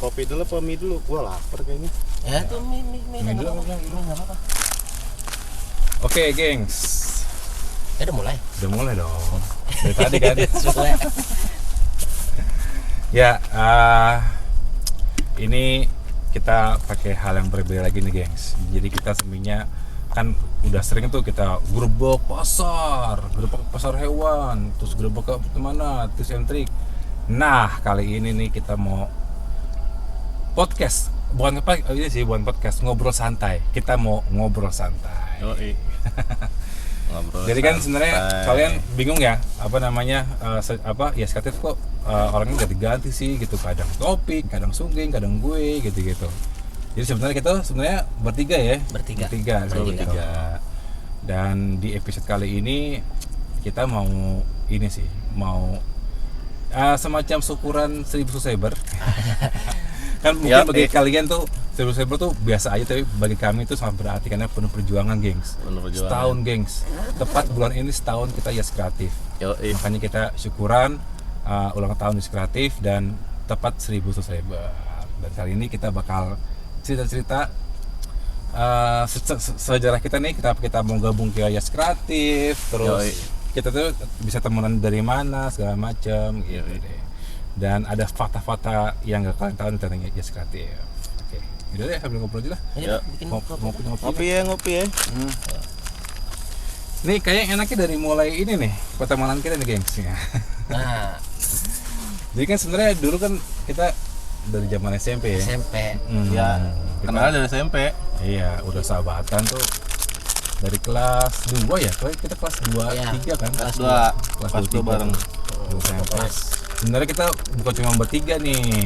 Kopi dulu apa mie dulu? Gua lapar kayaknya. Ya tuh mie dulu enggak apa-apa. Oke, gengs. Ya udah mulai. Udah mulai dong. Dari tadi kan. Mulai. Ya, ini kita pakai hal yang berbeda lagi nih, gengs. Jadi kita sebenarnya kan udah sering tuh kita gerbek pasar hewan, terus gerbek ke mana, tips and trick. Nah, kali ini nih kita mau podcast, bukan podcast, ngobrol santai. Kita mau ngobrol santai. Ngobrol. Jadi kan sebenarnya kalian bingung ya, apa namanya, Yaskatif kok orangnya ganti-ganti sih gitu, kadang topik, kadang sungging, kadang gue gitu. Jadi sebenarnya kita bertiga. Dan di episode kali ini kita mau semacam syukuran 1000 subscriber. Kan mungkin bagi kalian tuh 1000 subscriber tuh biasa aja, tapi bagi kami itu sangat berarti karena penuh perjuangan, gengs. Setahun, gengs. Tepat bulan ini setahun kita Yes Kreatif. Makanya kita syukuran ulang tahun Yes Kreatif dan tepat 1000 subscriber. Dan kali ini kita bakal cerita-cerita sejarah kita nih, kita mau gabung ke Yes Kreatif, terus kita tuh bisa temenan dari mana segala macam gitu deh. Dan ada fakta-fakta yang gak kalian tahu tentang Yes Kreatif. Oke, udah deh, sambil ngobrol aja lah. Ngopi ya. Nih kayaknya enaknya dari mulai ini nih, pertemanan kita nih, gengs. Nah, jadi kan sebenarnya dulu kan kita dari zaman SMP ya. Ya, kenal dari SMP. Iya, udah sahabatan tuh dari kelas 2 ya. Kita kelas 2, 3 kan? Kelas 2 bareng. SMP. Sebenarnya kita bukan cuma bertiga nih.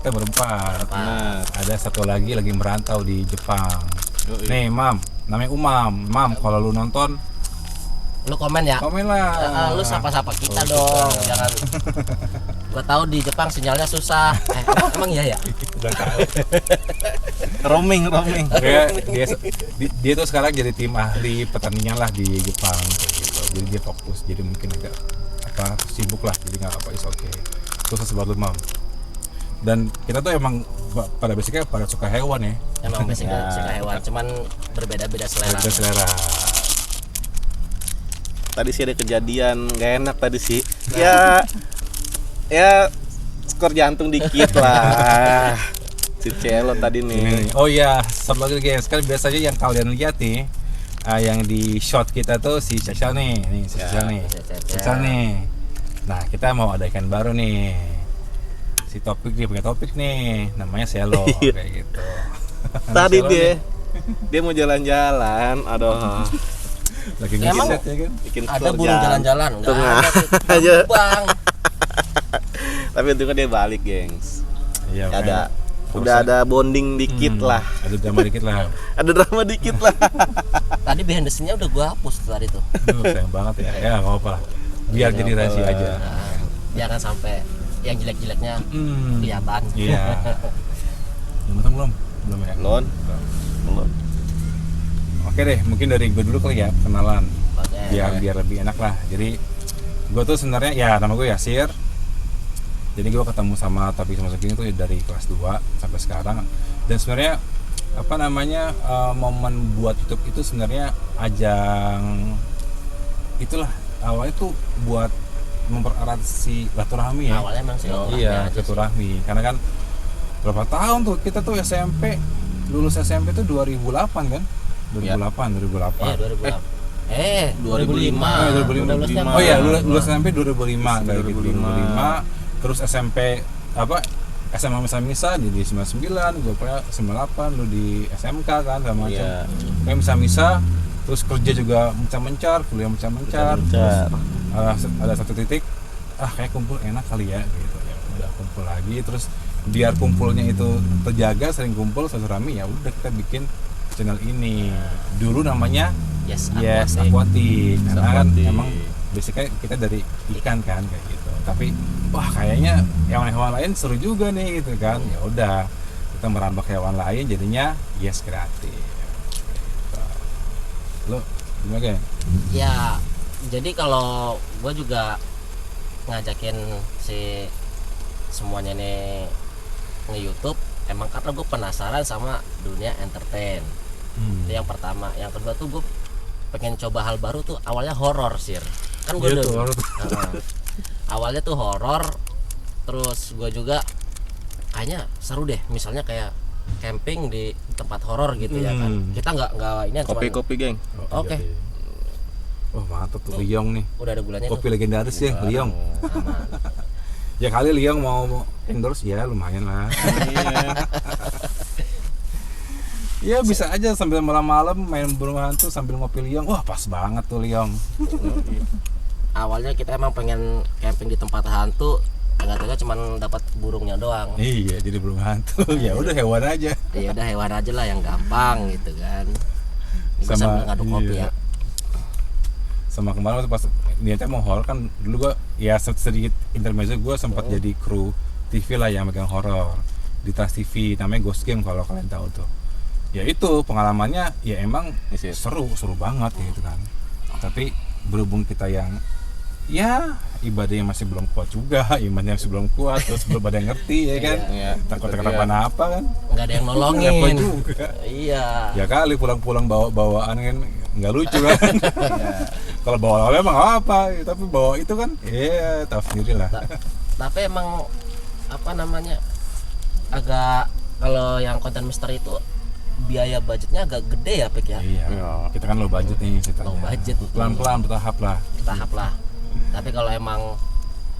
Kita berempat. Nah, ada satu lagi merantau di Jepang. Nih, Mam, namanya Umam. Mam, kalau lu nonton, lu komen ya. komen lah. Lu sapa-sapa kita dong, jangan. Gua tahu di Jepang sinyalnya susah. Emang iya ya? Udah tahu. roaming. Dia tuh sekarang jadi tim ahli pertandingan lah di Jepang kayak gitu. Jadi dia fokus, jadi mungkin agak sibuk lah, jadi nggak apa, is oke. Sukses banget, Mam. Dan kita tuh emang pada basicnya pada suka hewan ya. Emang basicnya suka hewan, cuman berbeda-beda selera. Tadi sih ada kejadian gak enak tadi sih. Ya skor jantung dikit lah. Si Celo tadi nih. Oh iya, satu lagi guys, kan biasanya yang kalian lihat nih, yang di shot kita tuh si Caca nih, Caca nih. Nah, kita mau ada ikan baru nih. Si punya topik nih, namanya Selo kayak gitu. Tadi dia mau jalan-jalan, aduh. Lagi emang ngeset ya kan? Bikin ada burung jalan-jalan, enggak ada aja. Bang. Tapi untungnya dia balik, gengs. Iya, Udah ada bonding dikit lah. Ada drama dikit lah. Tadi behind the scene-nya udah gua hapus tadi tuh. Sayang banget ya. Ya enggak apa-apa lah. Biar jadi rahasia aja. Jangan sampai yang jelek-jeleknya kelihatan. Iya. Belum ya? Belum. Oke deh, mungkin dari gue dulu kali ya, kenalan. Oke. Biar lebih enak lah. Jadi gue tuh sebenarnya ya nama gue Yasir. Jadi gue ketemu sama Tapi sama Segini tuh dari kelas 2 sampai sekarang. Dan sebenarnya momen buat YouTube itu sebenarnya ajang itulah, awalnya tuh buat mempererat si silaturahmi ya. Awalnya emang sih. Iya, silaturahmi. Karena kan berapa tahun tuh kita tuh SMP, lulus SMP tuh 2008 kan? 2008. Iya, 2005. Oh iya, lulus SMP 2005 kayak gitu. 2005. Terus SMP SMA misa jadi 99, gue punya 98, lu di SMK kan sama macam. Kayak misa, terus kerja juga mencar-mencar, kuliah mencar-mencar. Ada satu titik, kayak kumpul enak kali ya gitu. Ya udah kumpul lagi, terus biar kumpulnya itu terjaga, sering kumpul silaturahmi, ya udah kita bikin channel ini. Dulu namanya Yes Aquatic. Karena kan emang basicnya kita dari ikan kan kayak gitu. Tapi kayaknya hewan-hewan lain seru juga nih gitu kan. Ya udah, kita merambah ke hewan lain jadinya Yes Kreatif. Lo gimana? Ya, jadi kalau gue juga ngajakin si semuanya nih nge-YouTube emang karena gue penasaran sama dunia entertain. Itu yang pertama. Yang kedua tuh gue pengen coba hal baru tuh, awalnya horor sih. Kan gue Iya udah tuh, horor tuh. awalnya tuh horor, terus gue juga kayaknya seru deh, misalnya kayak camping di tempat horor gitu ya kan. Kita nggak ini cuman- Kopi-kopi, geng. Oke. Oh mantap tuh Liong nih. Udah ada bulannya Kopi tuh. legendaris ya Liong. Aman. Ya kali Liong mau endorse ya lumayan lah. Ya bisa aja sambil malam-malam main burung hantu sambil ngopi Liong. Wah pas banget tuh Liong. Awalnya kita emang pengen camping di tempat hantu, nggak tahu cuman dapat burungnya doang. Iya jadi burung hantu. Ya udah hewan aja. Ya udah hewan aja lah yang gampang gitu kan. Ini Sama- sambil ngaduk kopi iya. ya. Sama kemarin waktu pas niatnya mau horor kan dulu gua ya sedikit intermezzo gua sempat jadi kru TV lah yang megang horor di Trans TV namanya Ghost Game kalau kalian tahu tuh. Ya itu pengalamannya ya emang Yes. seru banget gitu kan. Tapi berhubung kita yang ya ibadahnya masih belum kuat juga, imannya masih belum kuat, terus belum ada yang ngerti ya kan. Iya, Takut itu kenapa-napa kan. Nggak ada yang Apa nolongin. juga. Iya. Ya kali pulang-pulang bawa-bawaan kan nggak lucu kan. Kalau bawa emang apa, tapi bawa itu kan ya tahu sendiri lah. Tapi emang apa namanya, agak kalau yang konten misteri itu biaya budgetnya agak gede ya Pik ya. Iya. Kita kan low budget nih ceritanya. Low budget. Pelan-pelan bertahap lah. Tahap lah. Tapi kalau emang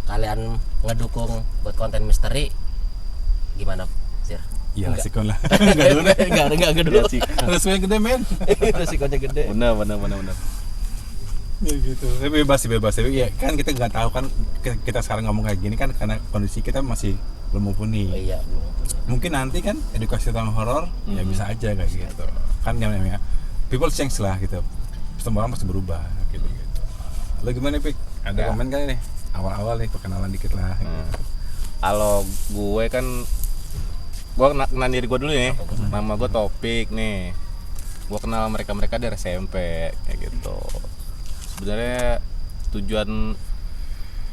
kalian ngedukung buat konten misteri, gimana Sir? Iya Enggak. sikon lah. Enggak dulu deh. Enggak gede. Resikonya gede men. Resikonya gede. Benar. Ya gitu. Tapi bebas. Tapi ya kan kita nggak tahu kan kita sekarang ngomong kayak gini kan karena kondisi kita masih belum mumpuni. Oh iya, belum. Mungkin nanti kan edukasi tentang horor ya bisa aja kayak gitu. Kan yang namanya people change lah gitu. Semua orang pasti berubah gitu. Lo gimana Pik? Ada Ya. komen kali nih? Awal-awal nih perkenalan dikit lah. Kalau gue kan kenal diri gue dulu nih. Nama gue Topik nih. Gue kenal mereka dari SMP kayak gitu. Sebenarnya tujuan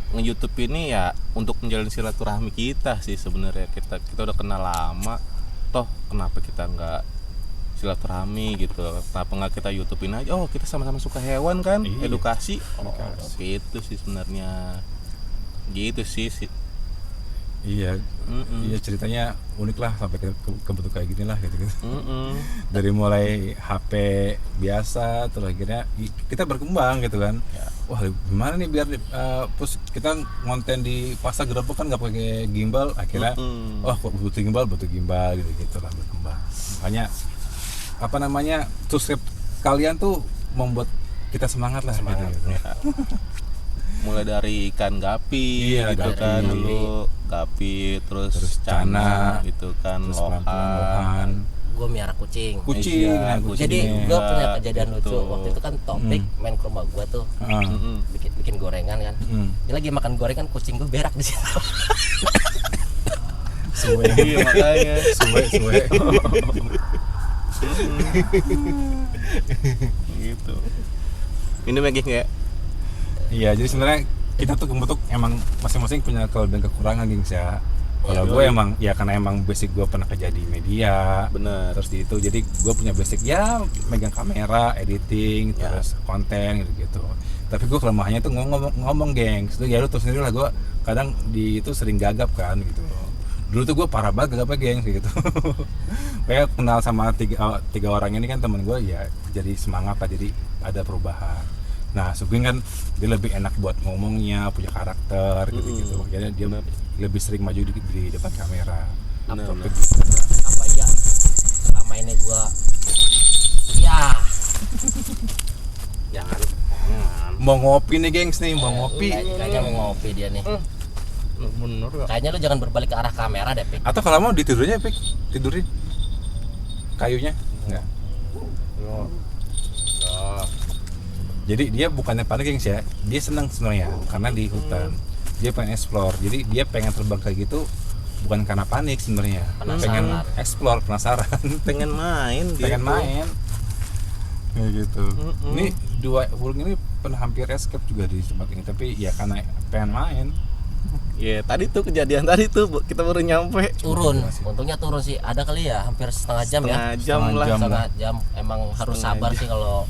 nge-YouTube ini ya untuk menjalin silaturahmi kita sih sebenarnya. Kita udah kenal lama. Toh kenapa kita nggak silaturahmi gitu? Kenapa nggak kita YouTubein aja? Oh, kita sama-sama suka hewan kan? Iya. Edukasi. Oh, gitu sih sebenarnya. Gitu sih. Iya. Mm-mm. Iya ceritanya unik lah sampai kebentuk kayak gini lah gitu. Mm-mm. Dari mulai HP biasa terus akhirnya kita berkembang gitu kan. Ya. Wah gimana nih biar terus kita ngonten di pasar Gerebek kan nggak pakai gimbal akhirnya wah kok butuh gimbal gitu lah berkembang. Makanya apa namanya subscribe kalian tuh membuat kita semangat lah gitu. Ya. Mulai dari ikan gapi Iya, gitu gapi. kan dulu gapi terus cana gitu kan terus pelan-pelan lohan. lohan. Gue miara kucing. Kucing, Iya, nah, kucing Jadi ini. gue punya kejadian lucu. Gitu. Waktu itu kan Topik main ke rumah gue tuh, Ah, Mm-mm. bikin gorengan kan. Dia lagi makan gorengan, kucing gue berak di situ. suwe Iya makanya suwe gitu. Ini lagi nggak? Iya, jadi sebenarnya kita tuh kebentuk emang masing-masing punya kelebihan kekurangan gengs ya. Kalau Iya, gue iya. emang ya karena emang basic gue pernah kerja di media, Bener. terus di itu jadi gue punya basic ya megang kamera, editing, Ya. terus konten gitu. Tapi gue kelemahannya tuh ngomong gengs. Tuh ya lu tahu sendiri lah gue kadang di itu sering gagap kan gitu. Dulu tuh gue parah banget gagapnya gengs gitu. Kayak kenal sama tiga orang ini kan temen gue ya jadi semangat lah, jadi ada perubahan. Nah, Sugeng kan dia lebih enak buat ngomongnya, punya karakter gitu-gitu. Jadi dia lebih sering maju di depan kamera. Bener, Topik bener. gitu. Apa ya? Selama ini gue, ya Jangan. Mau ngopi nih, gengs nih, mau ngopi. kayaknya mau ngopi dia nih. Bener gak? Kayaknya lu jangan berbalik ke arah kamera deh, Pik. Atau kalau mau ditidurnya, Pik, tidurin kayunya. Enggak. Jadi dia bukannya panik gengs ya, dia senang sebenarnya karena di hutan dia pengen explore. Jadi dia pengen terbang kayak gitu bukan karena panik sebenarnya, Penasaran. pengen explore, penasaran, Pengen main dia pengen tuh. main kayak gitu. Ini dua burung ini pernah hampir escape juga di tempat ini, tapi ya karena pengen main Iya, tadi tuh kejadian tadi tuh kita baru nyampe. Turun, untungnya turun sih, ada kali ya hampir setengah jam ya. Setengah jam. Emang harus sabar sih kalau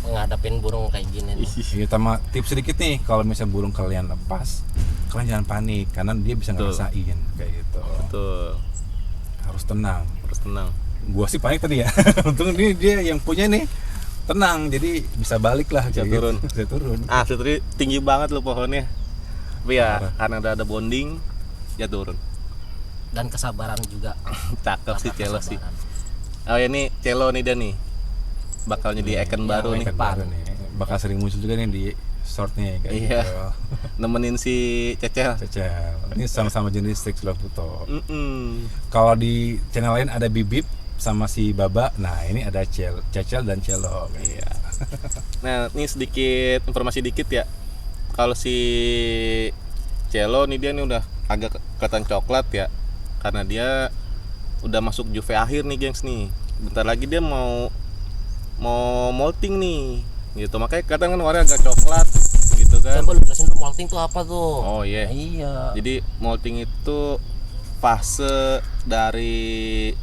ngadapin burung kayak gini nih. Iya, sama tips sedikit nih, kalau misalnya burung kalian lepas, kalian jangan panik karena dia bisa ngerasain kayak gitu. Betul. Harus tenang. Gua sih panik tadi ya. Untung ini dia yang punya nih tenang, jadi bisa balik lah, Bisa kayak turun. gitu. Bisa turun. Tadi tinggi banget loh pohonnya. Tapi ya karena ada bonding ya turun. Dan kesabaran juga. Cakep sih Celo sih. Kesabaran. Oh ya nih Celo nih dan nih bakal jadi icon baru nih. Icon baru nih. Bakal sering muncul juga nih di shortnya kayak Iya. gitu. Nemenin si Cecel. Cecel. Ini sama-sama jenis Strix Laputo. Mm-mm. Kalau di channel lain ada Bibip sama si Baba. Nah, ini ada Cecel dan Celo. Iya. Nah, ini sedikit informasi dikit ya. Kalau si Celo nih dia nih udah agak kelihatan coklat ya. Karena dia udah masuk juve akhir nih, gengs nih. Bentar lagi dia mau molting nih. Gitu. Makanya kelihatan kan warnanya agak coklat gitu kan. Coba lu jelasin dulu molting tuh apa tuh? Oh iya. Iya. Jadi molting itu fase dari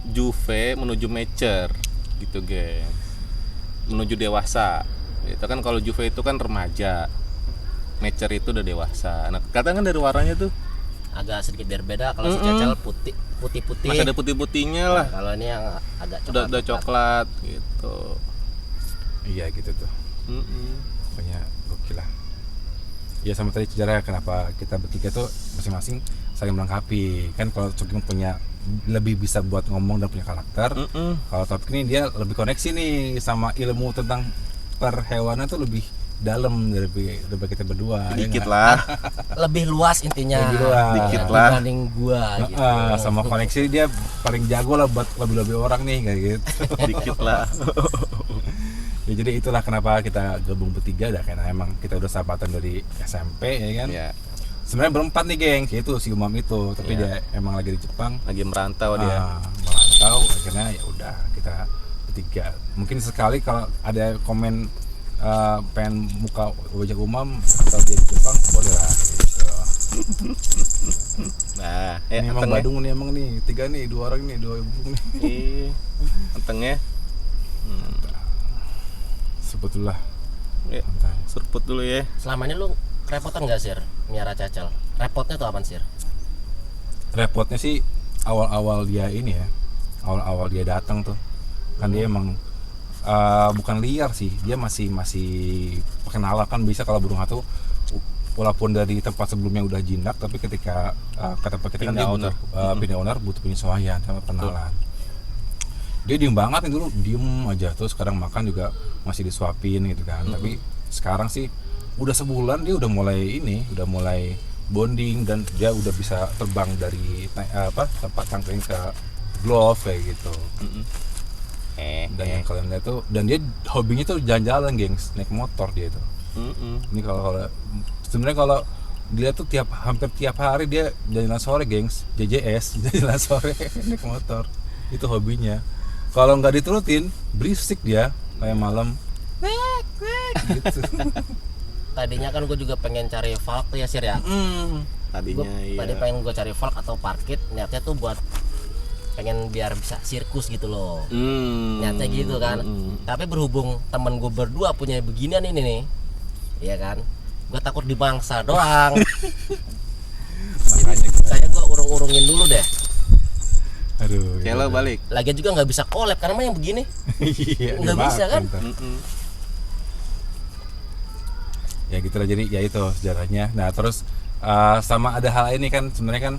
juve menuju mature gitu, geng. Menuju dewasa. Itu kan kalau juve itu kan remaja. Mature itu udah dewasa. Nah, kelihatan kan dari warnanya tuh Agak sedikit berbeda. Kalau si Cecel putih-putih. masih ada putih-putihnya lah. Nah, kalau ini yang agak coklat. Udah coklat gitu. Iya gitu tuh. Pokoknya gokil lah. Ya sama tadi sejarah kenapa kita bertiga tuh masing-masing saling melengkapi. Kan kalau Sugeng punya lebih bisa buat ngomong dan punya karakter. Kalau Topik ini dia lebih koneksi nih sama ilmu tentang perhewanan tuh lebih dalam daripada kita berdua. Dikit ya lah. Lebih luas intinya. Lebih luas. Dikit lah. Dibanding gua gitu. Sama koneksi dia paling jago lah buat lebih-lebih orang nih kayak gitu. Dikit lah. Ya jadi itulah kenapa kita gabung bertiga dah, karena emang kita udah sahabatan dari SMP ya kan. Ya, Sebenarnya berempat nih geng, itu si Umam itu, tapi Iya. dia emang lagi di Jepang. lagi merantau dia. Merantau, akhirnya ya udah kita bertiga. Mungkin sekali kalau ada komen pengen muka wajah Umam atau dia di Jepang boleh lah gitu. Nah, Ini emang anteng ya. Badung nih emang nih, tiga nih, dua orang nih, dua ibu nih. Antengnya. Sebetulnya Ya, santai. serput dulu ya. Selama ini lu kerepotan nggak Sir miara Cecel? Repotnya tuh apaan Sir? Repotnya sih awal-awal dia ini ya, awal-awal dia datang tuh kan dia emang bukan liar sih, dia masih perkenalan kan. Bisa kalau burung hantu walaupun dari tempat sebelumnya udah jinak, tapi ketika ke tempat kita kan dia butuh pindah owner, butuh penyesuaian sama kenalan. Dia diem banget nih dulu, diem aja. Terus sekarang makan juga masih disuapin gitu kan. Tapi sekarang sih udah sebulan dia udah mulai bonding, dan dia udah bisa terbang dari tempat cangkring ke glove kayak gitu. Dan yang kalian lihat tuh, dan dia hobinya tuh jalan-jalan gengs, naik motor dia tuh. Ini kalau sebenarnya kalau dilihat tuh hampir tiap hari dia jalan sore gengs, JJS jalan sore naik motor, itu hobinya. Kalau nggak diturutin berisik dia kayak malam gitu. Tadinya kan gue juga pengen cari valk tuh ya Sir ya. Tadinya Tadi iya. pengen gue cari valk atau parkit, niatnya tuh buat pengen biar bisa sirkus gitu loh. Niatnya gitu kan. Tapi berhubung temen gue berdua punya beginian ini nih, iya kan, gue takut dimangsa doang. Makanya Kayak gue urung-urungin dulu deh. aduh. Celo balik. Lagian juga nggak bisa collab karena mah yang begini Iya, nggak bisa kan. Ya gitu lah, jadi ya itu sejarahnya. Nah terus sama ada hal ini kan, sebenarnya kan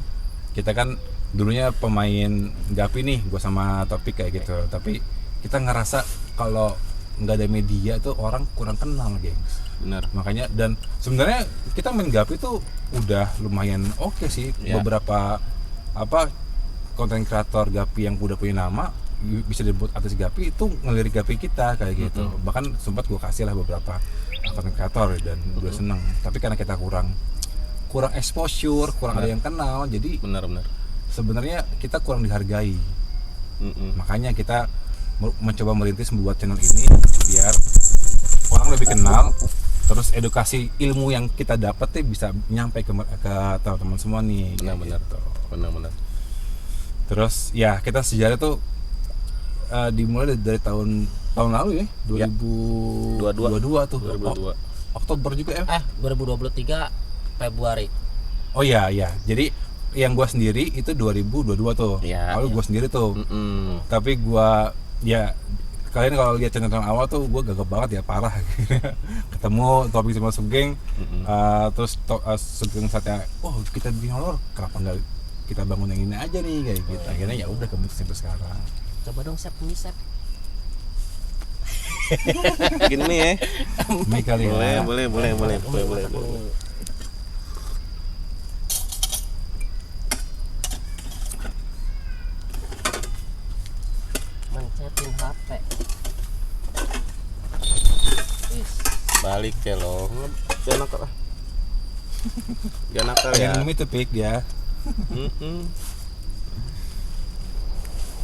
kita kan dulunya pemain Gapi nih, gue sama Topik kayak gitu. Tapi kita ngerasa kalau nggak ada media tuh orang kurang kenal, gengs. Benar. Makanya, dan sebenarnya kita main Gapi tuh udah lumayan oke sih. Ya. Beberapa konten kreator Gapi yang udah punya nama bisa disebut artis Gapi itu ngelirik Gapi kita kayak gitu. Bahkan sempat gue kasih lah beberapa konten kreator dan udah seneng. Tapi karena kita kurang exposure, kurang ada yang kenal, jadi Benar. sebenarnya kita kurang dihargai. Makanya kita mencoba merintis membuat channel ini biar orang lebih kenal terus edukasi ilmu yang kita dapat tuh bisa nyampe ke teman-teman semua nih. Benar-benar. Gitu. Benar-benar. Terus ya kita sejarah tuh dimulai dari tahun lalu ya, 2022 tuh. 2022. Oktober juga ya. 2023 Februari. Oh iya. Jadi yang gua sendiri itu 2022 tuh. Iya, Lalu gua sendiri tuh. Tapi gua ya kalian kalau lihat channel awal tuh gua gagap banget ya, parah. Ketemu Topik sama Sugeng, terus Sugeng saatnya, kita bikin horor, kenapa nggak kita bangun yang ini aja nih kayak gitu. Akhirnya ya udah kebentuk sampai sekarang. Coba dong Sep, ini Sep. Gini ya. Mie kali ya. Boleh. Mencetin HP. Balik ya lo. Jangan nakal lah. Jangan nakal ya. Yang itu pik ya.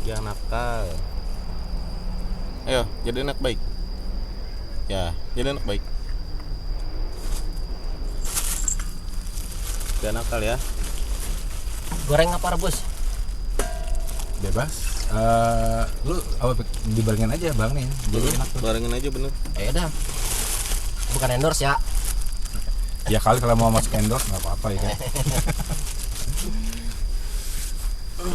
Jangan nakal. Ayo, jadi anak baik. Ya, jadi anak baik. Jangan nakal ya. Goreng apa rebus? Bebas. Lu apa dibarengin aja bang nih, jadi enak tuh. Barengin aja bener. Ya udah. Bukan endorse ya. Ya kali kalau mau masuk endorse nggak apa-apa ya kan.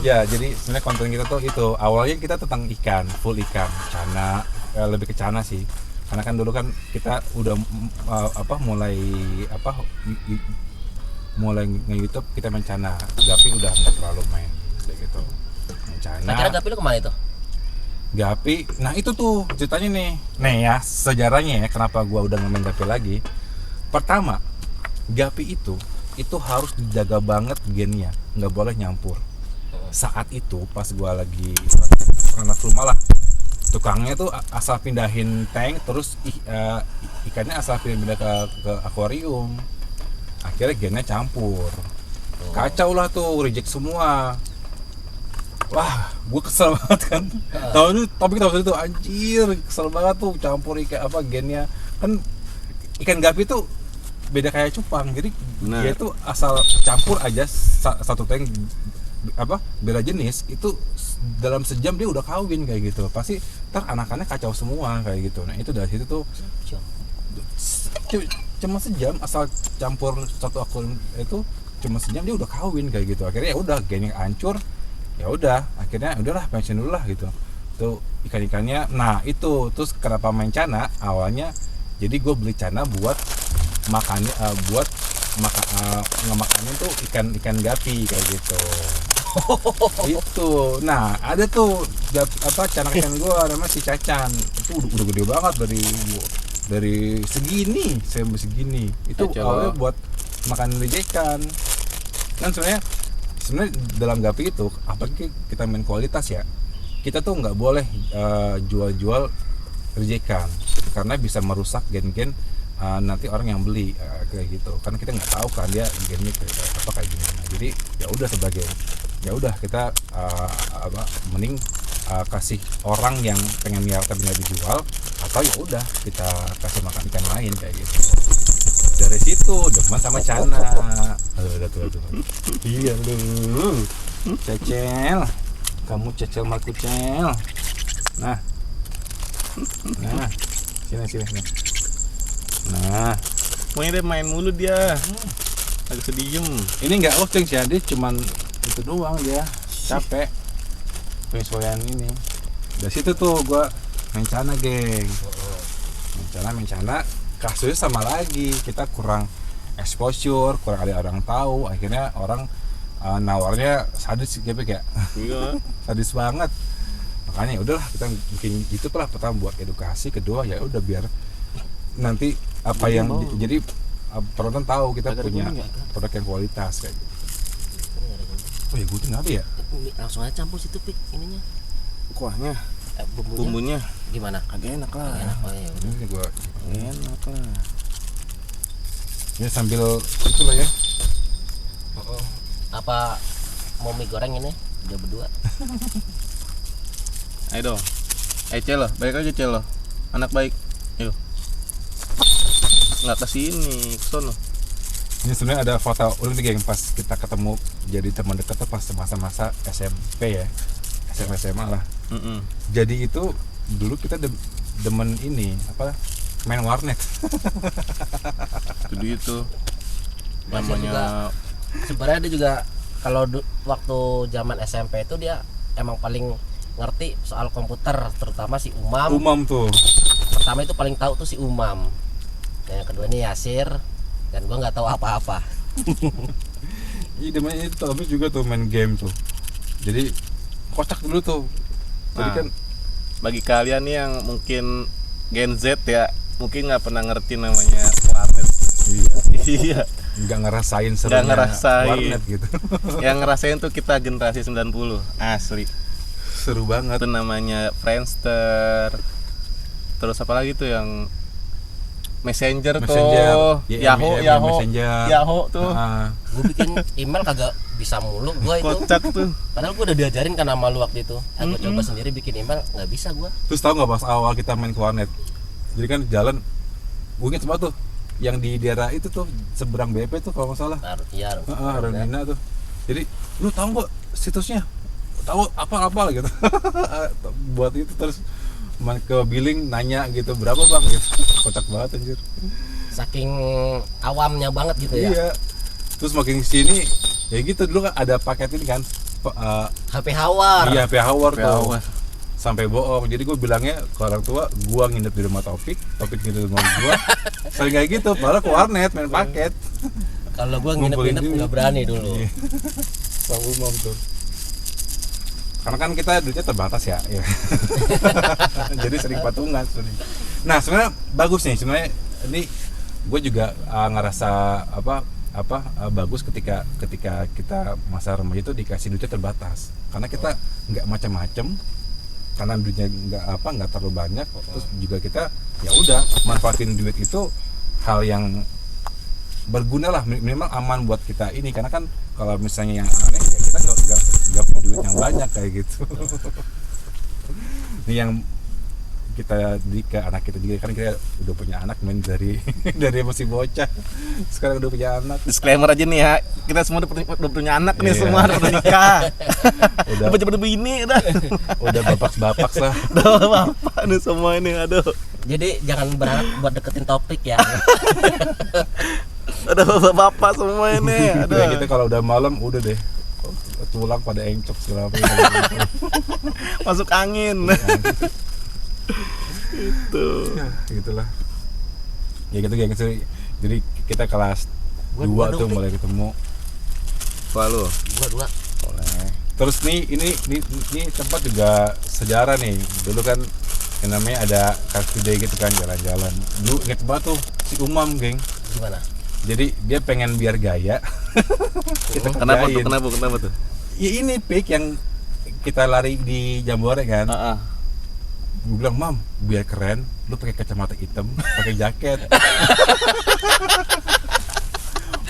Ya jadi sebenarnya konten kita tuh itu awalnya kita tentang ikan, full ikan, cana, lebih ke cana sih. Karena kan dulu kan kita udah mulai nge-YouTube kita main cana, Gapi udah nggak terlalu main kayak gitu. Main cana. Akhirnya Gapi lu kemana itu? Gapi, nah itu tuh ceritanya nih. Nih ya sejarahnya ya kenapa gua udah nge-main Gapi lagi. Pertama, Gapi itu harus dijaga banget gennya, nggak boleh nyampur. Saat itu pas gua lagi pernah rumah lah, tukangnya tuh asal pindahin tank, terus ikannya asal pindah ke akuarium, akhirnya gennya campur, kacau lah tuh, reject semua. Wah, gua kesel banget kan. Topik itu anjir, kesel banget tuh campur gennya. Kan ikan Gapi tuh beda kayak cupang, jadi dia tuh asal campur aja satu tank beda jenis itu dalam sejam dia udah kawin kayak gitu, pasti ntar anak-anak kacau semua kayak gitu. Nah itu dari situ tuh cuma sejam asal campur satu akun itu cuma sejam dia udah kawin kayak gitu. Akhirnya ya udah gennya hancur, ya udah akhirnya udahlah pensiun dulu lah gitu tuh ikan-ikannya. Nah itu terus kenapa main cana awalnya, jadi gue beli cana buat makannya ngemakanin tuh ikan Gapi kayak gitu. Itu nah ada tuh cana ikan gue namanya si Cacan, itu udah gede banget dari segini sampai segini. Itu awalnya buat makan rejekan kan. Sebenarnya dalam Gapi itu apalagi kita main kualitas ya, kita tuh nggak boleh jual rejekan karena bisa merusak gen-gen nanti orang yang beli kayak gitu, karena kita nggak tahu kan dia gennya kayak gimana. Jadi ya udah kita mending kasih orang yang pengen melihara tinggal dijual, atau ya udah kita kasih makan ikan lain kayak gitu. Dari situ demen sama cana. Udah tuh. Iya lu. Cecel. Kamu cecel makucel. Nah. Sini. Nah, Pokoknya dia main mulu dia. Agak sediem. ini nggak posting sih, dia cuman itu doang dia. Capek. Penyesuaian ini. Dari situ tuh gua main cana, geng. Main cana. Kasusnya sama lagi. Kita kurang exposure, kurang ada orang tahu. Akhirnya orang nawarnya sadis gitu kayak. Iya. Sadis banget. Makanya udahlah kita bikin gitu lah. Pertama buat edukasi, kedua ya udah biar nanti jadi penonton tahu kita punya produk yang kualitas kayak gitu. Oh ya gue kenapa ya? Langsung aja campur situ pik ininya. Kuahnya, bumbunya gimana? agak enak lah. Ini gue Enak lah. ya sambil itulah ya. Apa mau mie goreng ini? Dia berdua. Ayo dong. Cel lo, balik aja Cel lo. Anak baik. Yuk. nggak kesini, kesono. Ini sebenarnya ada foto unik yang pas kita ketemu jadi teman dekat tuh pas masa-masa SMP ya, SMP SMA lah. Jadi itu dulu kita demen ini apa main warnet. Jadi itu Masih juga, namanya sebenarnya dia juga kalau waktu zaman SMP itu dia emang paling ngerti soal komputer, terutama si Umam. Umam tuh. Pertama itu paling tahu tuh si Umam. Yang kedua ini Yasir, dan gua nggak tahu apa-apa. Iya demennya itu tapi juga tuh main game tuh. Jadi kocak dulu tuh. Jadi Nah, kan bagi kalian nih yang mungkin Gen Z ya, mungkin nggak pernah ngerti namanya warnet. Iya. nggak ngerasain serunya ngerasain. warnet gitu. Yang ngerasain tuh kita generasi 90 asli. Seru banget. Itu namanya Friendster. Terus apa lagi tuh yang Messenger tuh, Yahoo, Yahoo tuh. Gue bikin email kagak bisa mulu gua itu. Kocak tuh. Padahal gua udah diajarin kan sama lu waktu itu. Gua coba sendiri bikin email, nggak bisa gua. Terus tahu nggak pas awal kita main ke warnet, jadi kan jalan, gue inget banget tuh, yang di daerah itu tuh seberang BP tuh kalau nggak salah. Iya. Arendina tuh. Jadi lu tahu nggak situsnya? Tahu apa gitu. Buat itu terus ke billing nanya gitu berapa bang gitu. Kocak banget anjir. Saking awamnya banget gitu ya. Iya. Terus makin sini ya gitu dulu kan ada paket ini kan. HP Hawar. Iya, HP Hawar tuh. Hawar. Sampai bohong. Jadi gue bilangnya ke orang tua, gua nginep di rumah Taufik nginep di rumah gua. Sering kayak gitu, padahal ke warnet main paket. Kalau gua Ngumpulin nginep-nginep dulu. nggak berani dulu. Iya. Bang Umam tuh. Karena kan kita duitnya terbatas ya. Jadi sering patungan sering. Nah, sebenarnya bagus nih. Sebenarnya ini gue juga ngerasa bagus ketika kita masa remaja itu dikasih duitnya terbatas. Karena kita nggak macam-macam. Karena duitnya nggak terlalu banyak. Terus juga kita ya udah manfaatin duit itu hal yang berguna lah, minimal aman buat kita ini. Karena kan kalau misalnya yang aneh ya kita nggak punya duit yang banyak kayak gitu. Ini yang kita di ke anak kita juga, kan kita udah punya anak main dari masih bocah, sekarang udah punya anak. Disclaimer aja nih ya, kita semua udah punya anak nih, Iya. semua udah nikah. Udah Udah bini udah. udah bapak lah. Udah bapak nih semua ini, aduh. Jadi jangan berharap buat deketin topik ya. Udah bapak semua ini, Ya, aduh. kita kalau udah malam udah deh tulang pada encok segala apa. Masuk angin. Itu. Ya, gitulah. Ya gitu geng. Jadi kita kelas Gua 2 tuh dong, mulai ketemu. Wah lu. Gua Boleh. Terus nih ini tempat juga sejarah nih. Dulu kan yang namanya ada Car Free Day gitu kan, jalan-jalan. Dulu inget banget tuh si Umam, geng. gimana? Jadi dia pengen biar gaya. Kita Kenapa kerjain. tuh? Kenapa tuh? Ya ini pik yang kita lari di Jambore kan. Heeh. Gue bilang, "Mam, biar keren, lu pakai kacamata hitam, pakai jaket."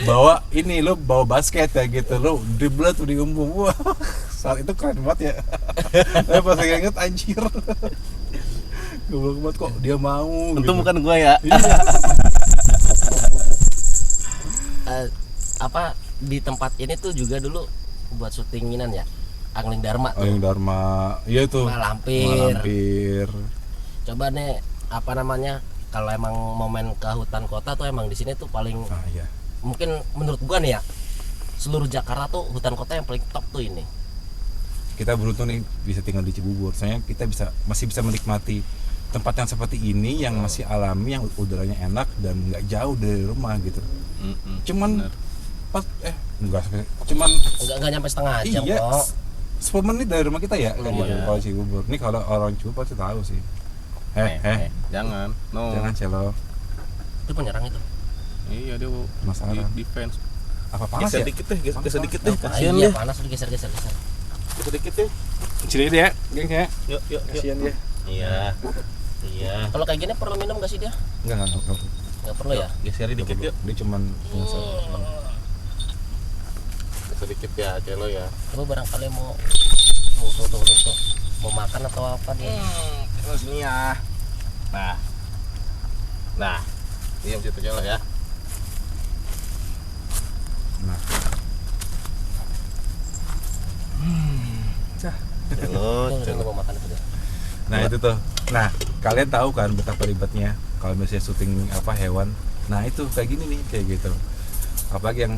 bawa basket ya gitu, lu dribble tuh di umbung. Wah, saat itu keren banget ya. Tapi pas saya inget anjir. Goblok banget kok dia mau. Untung gitu. bukan gua ya. Apa di tempat ini tuh juga dulu buat syutinginan ya, Angling Dharma Oh, tuh. yang Dharma, iya tuh. Malampir. Coba nih apa namanya, kalau emang mau main ke hutan kota tuh emang di sini tuh paling Ah iya. mungkin menurut gua nih ya, seluruh Jakarta tuh hutan kota yang paling top tuh ini. Kita beruntung nih bisa tinggal di Cibubur. Soalnya kita masih bisa menikmati tempat yang seperti ini yang masih alami, yang udaranya enak dan nggak jauh dari rumah gitu. Cuman Bener. pas cuman Enggak nyampe setengah jam iya, kok. 10 menit dari rumah kita ya, kayak gitu, Iya. kalau Cibubur. Ini kalau orang Cibubur pasti tahu sih. Jangan. No. Jangan celo, Itu penyerang itu. Iya dia penasaran. defense. Apa panas Geser ya? dikit deh, geser dikit deh. Ah, Kasihan iya dia. panas udah geser. Geser dikit deh. Sini dia, geng ya. Yuk. Kasihan dia. Iya. Kalau kayak gini perlu minum gak sih dia? Enggak. Nggak perlu ya. Geser dikit yuk. Dia cuman pengusaha. Geser dikit ya, celo ya. Coba barangkali mau tuh. Mau makan atau apa dia? Terus sini ya. Nah. Iya, situ aja lah ya. Nah, Jangan mau makan itu deh. nah itu tuh. Nah, kalian tahu kan betapa ribetnya kalau misalnya syuting apa hewan. Nah, itu kayak gini nih, kayak gitu. Apalagi yang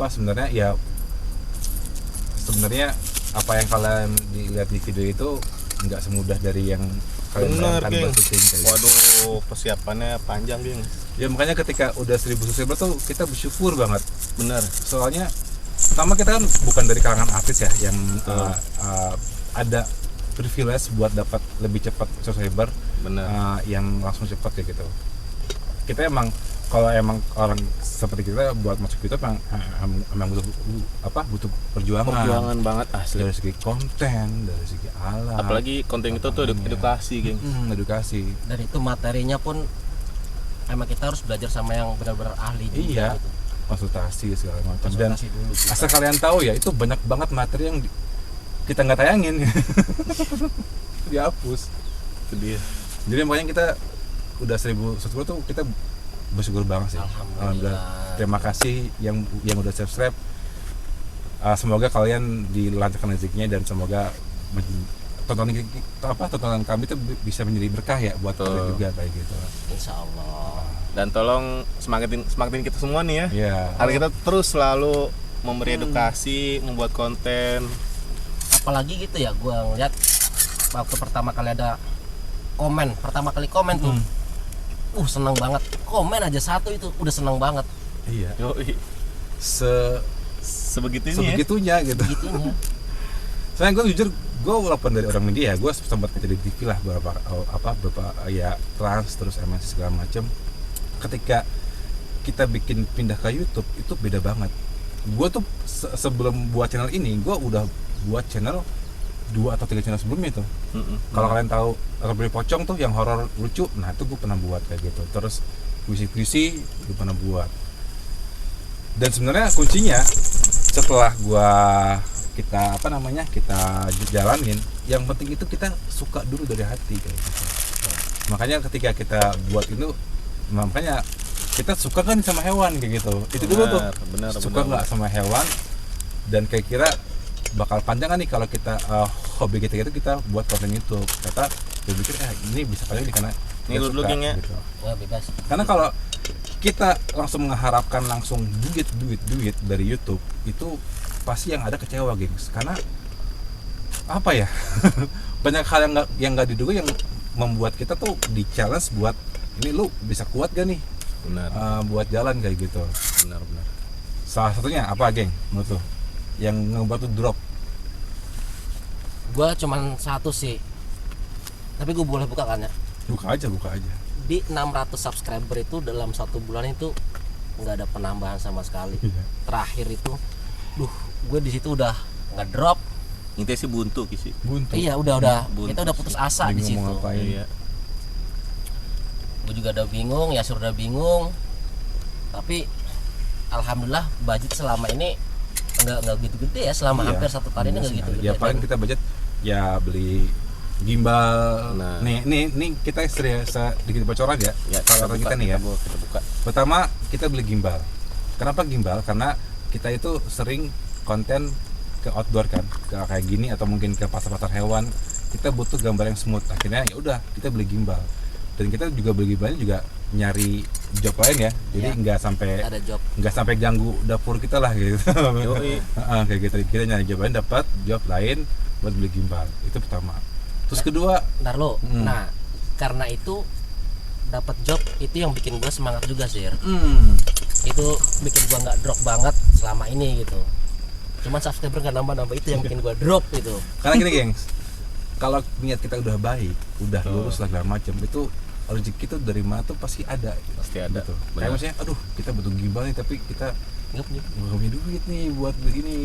sebenarnya ya sebenarnya apa yang kalian dilihat di video itu nggak semudah dari yang kalian Bener, bayangkan geng. buat syuting kayak gitu. Waduh, persiapannya panjang, geng. Ya makanya ketika udah 1000 subscriber tuh kita bersyukur banget. Bener. Soalnya pertama kita kan bukan dari kalangan artis ya yang ada privilege buat dapat lebih cepat subscriber, Bener. yang langsung cepat kayak gitu. Kita emang kalau emang orang seperti kita buat masuk YouTube emang butuh perjuangan banget asli. dari segi konten, dari segi alat, Apalagi konten itu tuh edukasi, geng. edukasi. Dan itu materinya pun emang kita harus belajar sama yang benar-benar ahli juga Iya, gitu. konsultasi segala macam. Dan Konsultasi dulu kita. asal kalian tahu ya, itu banyak banget materi yang kita nggak tayangin. Dihapus. Itu dia. Jadi makanya kita udah 1000 subscriber tuh kita bersyukur banget sih. Alhamdulillah. Terima kasih yang udah subscribe. Semoga kalian dilancarkan rezekinya dan semoga tontonan kami tuh bisa menjadi berkah ya buat kalian juga kayak gitu. Insya Allah. Dan tolong semangatin kita semua nih ya. Iya. Karena kita terus selalu memberi edukasi, membuat konten. Apalagi gitu ya, gua ngeliat waktu pertama kali ada pertama kali komen tuh, seneng banget. Komen aja satu itu udah seneng banget. Iya. Yoi. Sebegitunya. Sebegitunya gitu. Gitunya. Soalnya gue jujur, gue walaupun dari orang media, gue sempat kerja di TV lah beberapa ya Trans terus MNC segala macem. Ketika kita bikin pindah ke YouTube itu beda banget. Gue tuh sebelum buat channel ini, gue udah buat channel 2 atau 3 channel sebelumnya tuh. Kalau kalian tahu Robri Pocong tuh yang horor lucu, nah itu gue pernah buat kayak gitu. Terus puisi gue pernah buat. Dan sebenarnya kuncinya setelah kita jalanin, yang penting itu kita suka dulu dari hati kayak gitu. Makanya ketika kita buat itu, makanya kita suka kan sama hewan kayak gitu. Itu dulu tuh. Benar, Suka nggak sama hewan, dan kayak kira bakal panjang kan nih kalau kita hobi kita gitu, kita buat konten YouTube. Kata gue pikir ini bisa panjang nih karena Ini kita dulu, suka, geng, ya. gitu. Wah, bebas. Karena kalau kita langsung mengharapkan langsung duit dari YouTube, itu pasti yang ada kecewa, gengs. Karena apa ya? Banyak hal yang nggak diduga yang membuat kita tuh di challenge buat ini, lu bisa kuat gak nih? Benar. Buat jalan kayak gitu. Benar. Salah satunya apa, geng? Menurut lu? Yang ngebuat tuh drop. Gua cuman satu sih. Tapi gue boleh buka kan ya? Buka aja. Di 600 subscriber itu dalam 1 bulan itu nggak ada penambahan sama sekali. Iya. Terakhir itu, gue di situ udah ngedrop. Intinya sih buntu sih. Buntu. Iya, udah. Buntu Kita udah putus asa di Bingung situ. mau ngapain. Iya. Gue juga udah bingung, Yasur udah bingung. Tapi alhamdulillah budget selama ini nggak gitu gede ya, selama Iya. hampir 1 tahun ini nggak gitu gede. Ya paling kita budget ya beli gimbal. Nah. Nih kita sedikit bocoran ya. Ya, Kalau kita nih ya. Kita buka. Pertama kita beli gimbal. Kenapa gimbal? Karena kita itu sering konten ke outdoor kan, ke kayak gini atau mungkin ke pasar-pasar hewan. Kita butuh gambar yang smooth. Akhirnya ya udah kita beli gimbal. Dan kita juga beli gimbalnya juga nyari job lain ya. Jadi Ya. nggak sampai ganggu dapur kita lah gitu. Yoi. Kayak gitu. Kita nyari job lain, dapat job lain buat beli gimbal. Itu pertama. Terus kedua, Ntar lo. Nah, karena itu dapat job itu yang bikin gue semangat juga sih. Itu bikin gue nggak drop banget selama ini gitu. Cuman subscriber nggak nambah itu yang bikin gue drop gitu. karena gini gengs, kalau niat kita udah baik, udah lurus lah segala macam, itu rezeki itu dari mana tuh pasti ada. Pasti ada. Betul. Benar. Kayak misalnya, aduh kita butuh gimbal nih, tapi kita Nggak punya. nggak punya duit nih buat beli ini.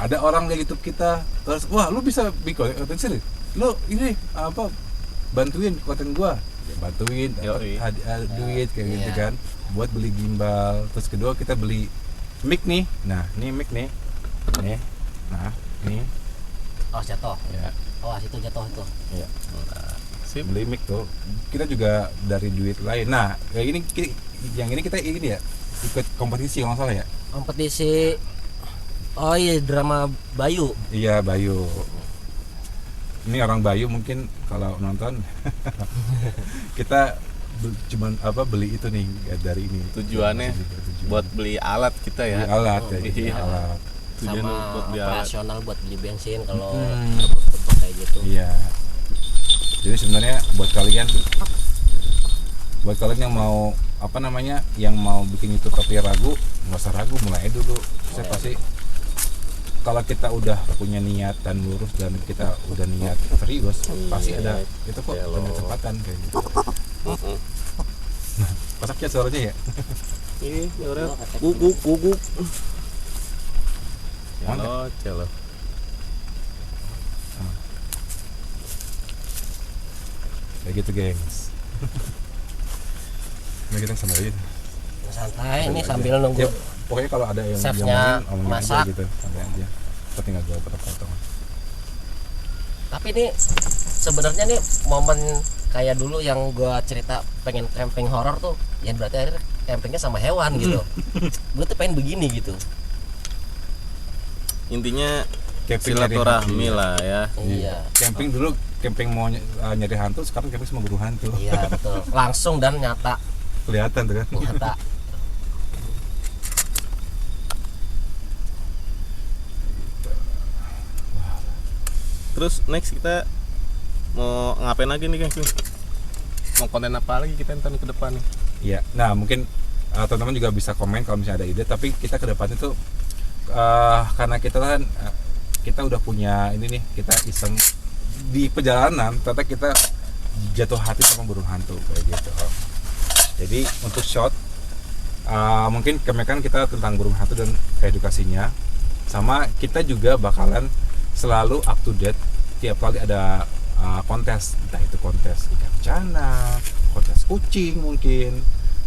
Ada orang di YouTube kita, terus wah lu bisa bikin konten sendiri, lu ini bantuin konten gua, ya, bantuin Yoi. duit kayak gitu Iya. kan, buat beli gimbal. Terus kedua kita beli mic nih, nah ini mic nih, nah ini Oh, jatuh. ya. Oh, situ jatuh itu. Ya. Sip. beli mic tuh kita juga dari duit lain. Nah kayak ini yang ini kita ini ya ikut kompetisi kalau nggak salah ya. Kompetisi. Oh iya, drama Bayu. Iya Bayu. Ini orang Bayu mungkin kalau nonton kita cuman beli itu nih dari ini. Tujuannya buat beli alat kita ya. Beli alat kayak gitu, Iya. alat. Tujuan Sama buat beli alat. operasional buat beli bensin kalau Hmm. gebek-gebek kayak gitu. Iya. Jadi sebenarnya buat kalian yang mau yang mau bikin YouTube tapi ragu, nggak usah ragu, mulai dulu. Saya pasti kalau kita udah punya niat dan lurus dan kita udah niat serius, pasti ada itu kok Ya, ada lo. kesempatan kayak gitu. Pasaknya suaranya ya. Ini orang guguk. Celo. Kayak gitu, gengs. Nah, kita sama aja. Santai Sambil nih aja. sambil nunggu. Ya, pokoknya kalau ada yang Chefnya omongin aja masak. gitu, santai aja. Kita tinggal gue potong. Tapi ini sebenarnya nih momen kayak dulu yang gua cerita pengen camping horor tuh, ya berarti akhirnya campingnya sama hewan gitu. Gua tuh pengen begini gitu. Intinya Camping silaturahmi nyari hantu. lah ya. Iya. Camping dulu, camping mau nyari hantu, sekarang camping sama guru hantu. Iya betul. Langsung dan nyata. Kelihatan tuh kan. Nyata. Terus next kita mau ngapain lagi nih guys? Mau konten apa lagi kita ntar ke depan nih? Iya. Nah, mungkin teman-teman juga bisa komen kalau misalnya ada ide, tapi kita ke depannya tuh karena kita kan kita udah punya ini nih, kita iseng di perjalanan ternyata kita jatuh hati sama burung hantu kayak gitu. Jadi untuk shot mungkin kemekan kita tentang burung hantu dan edukasinya, sama kita juga bakalan selalu up to date tiap kali ada kontes, entah itu kontes ikan cana, kontes kucing mungkin,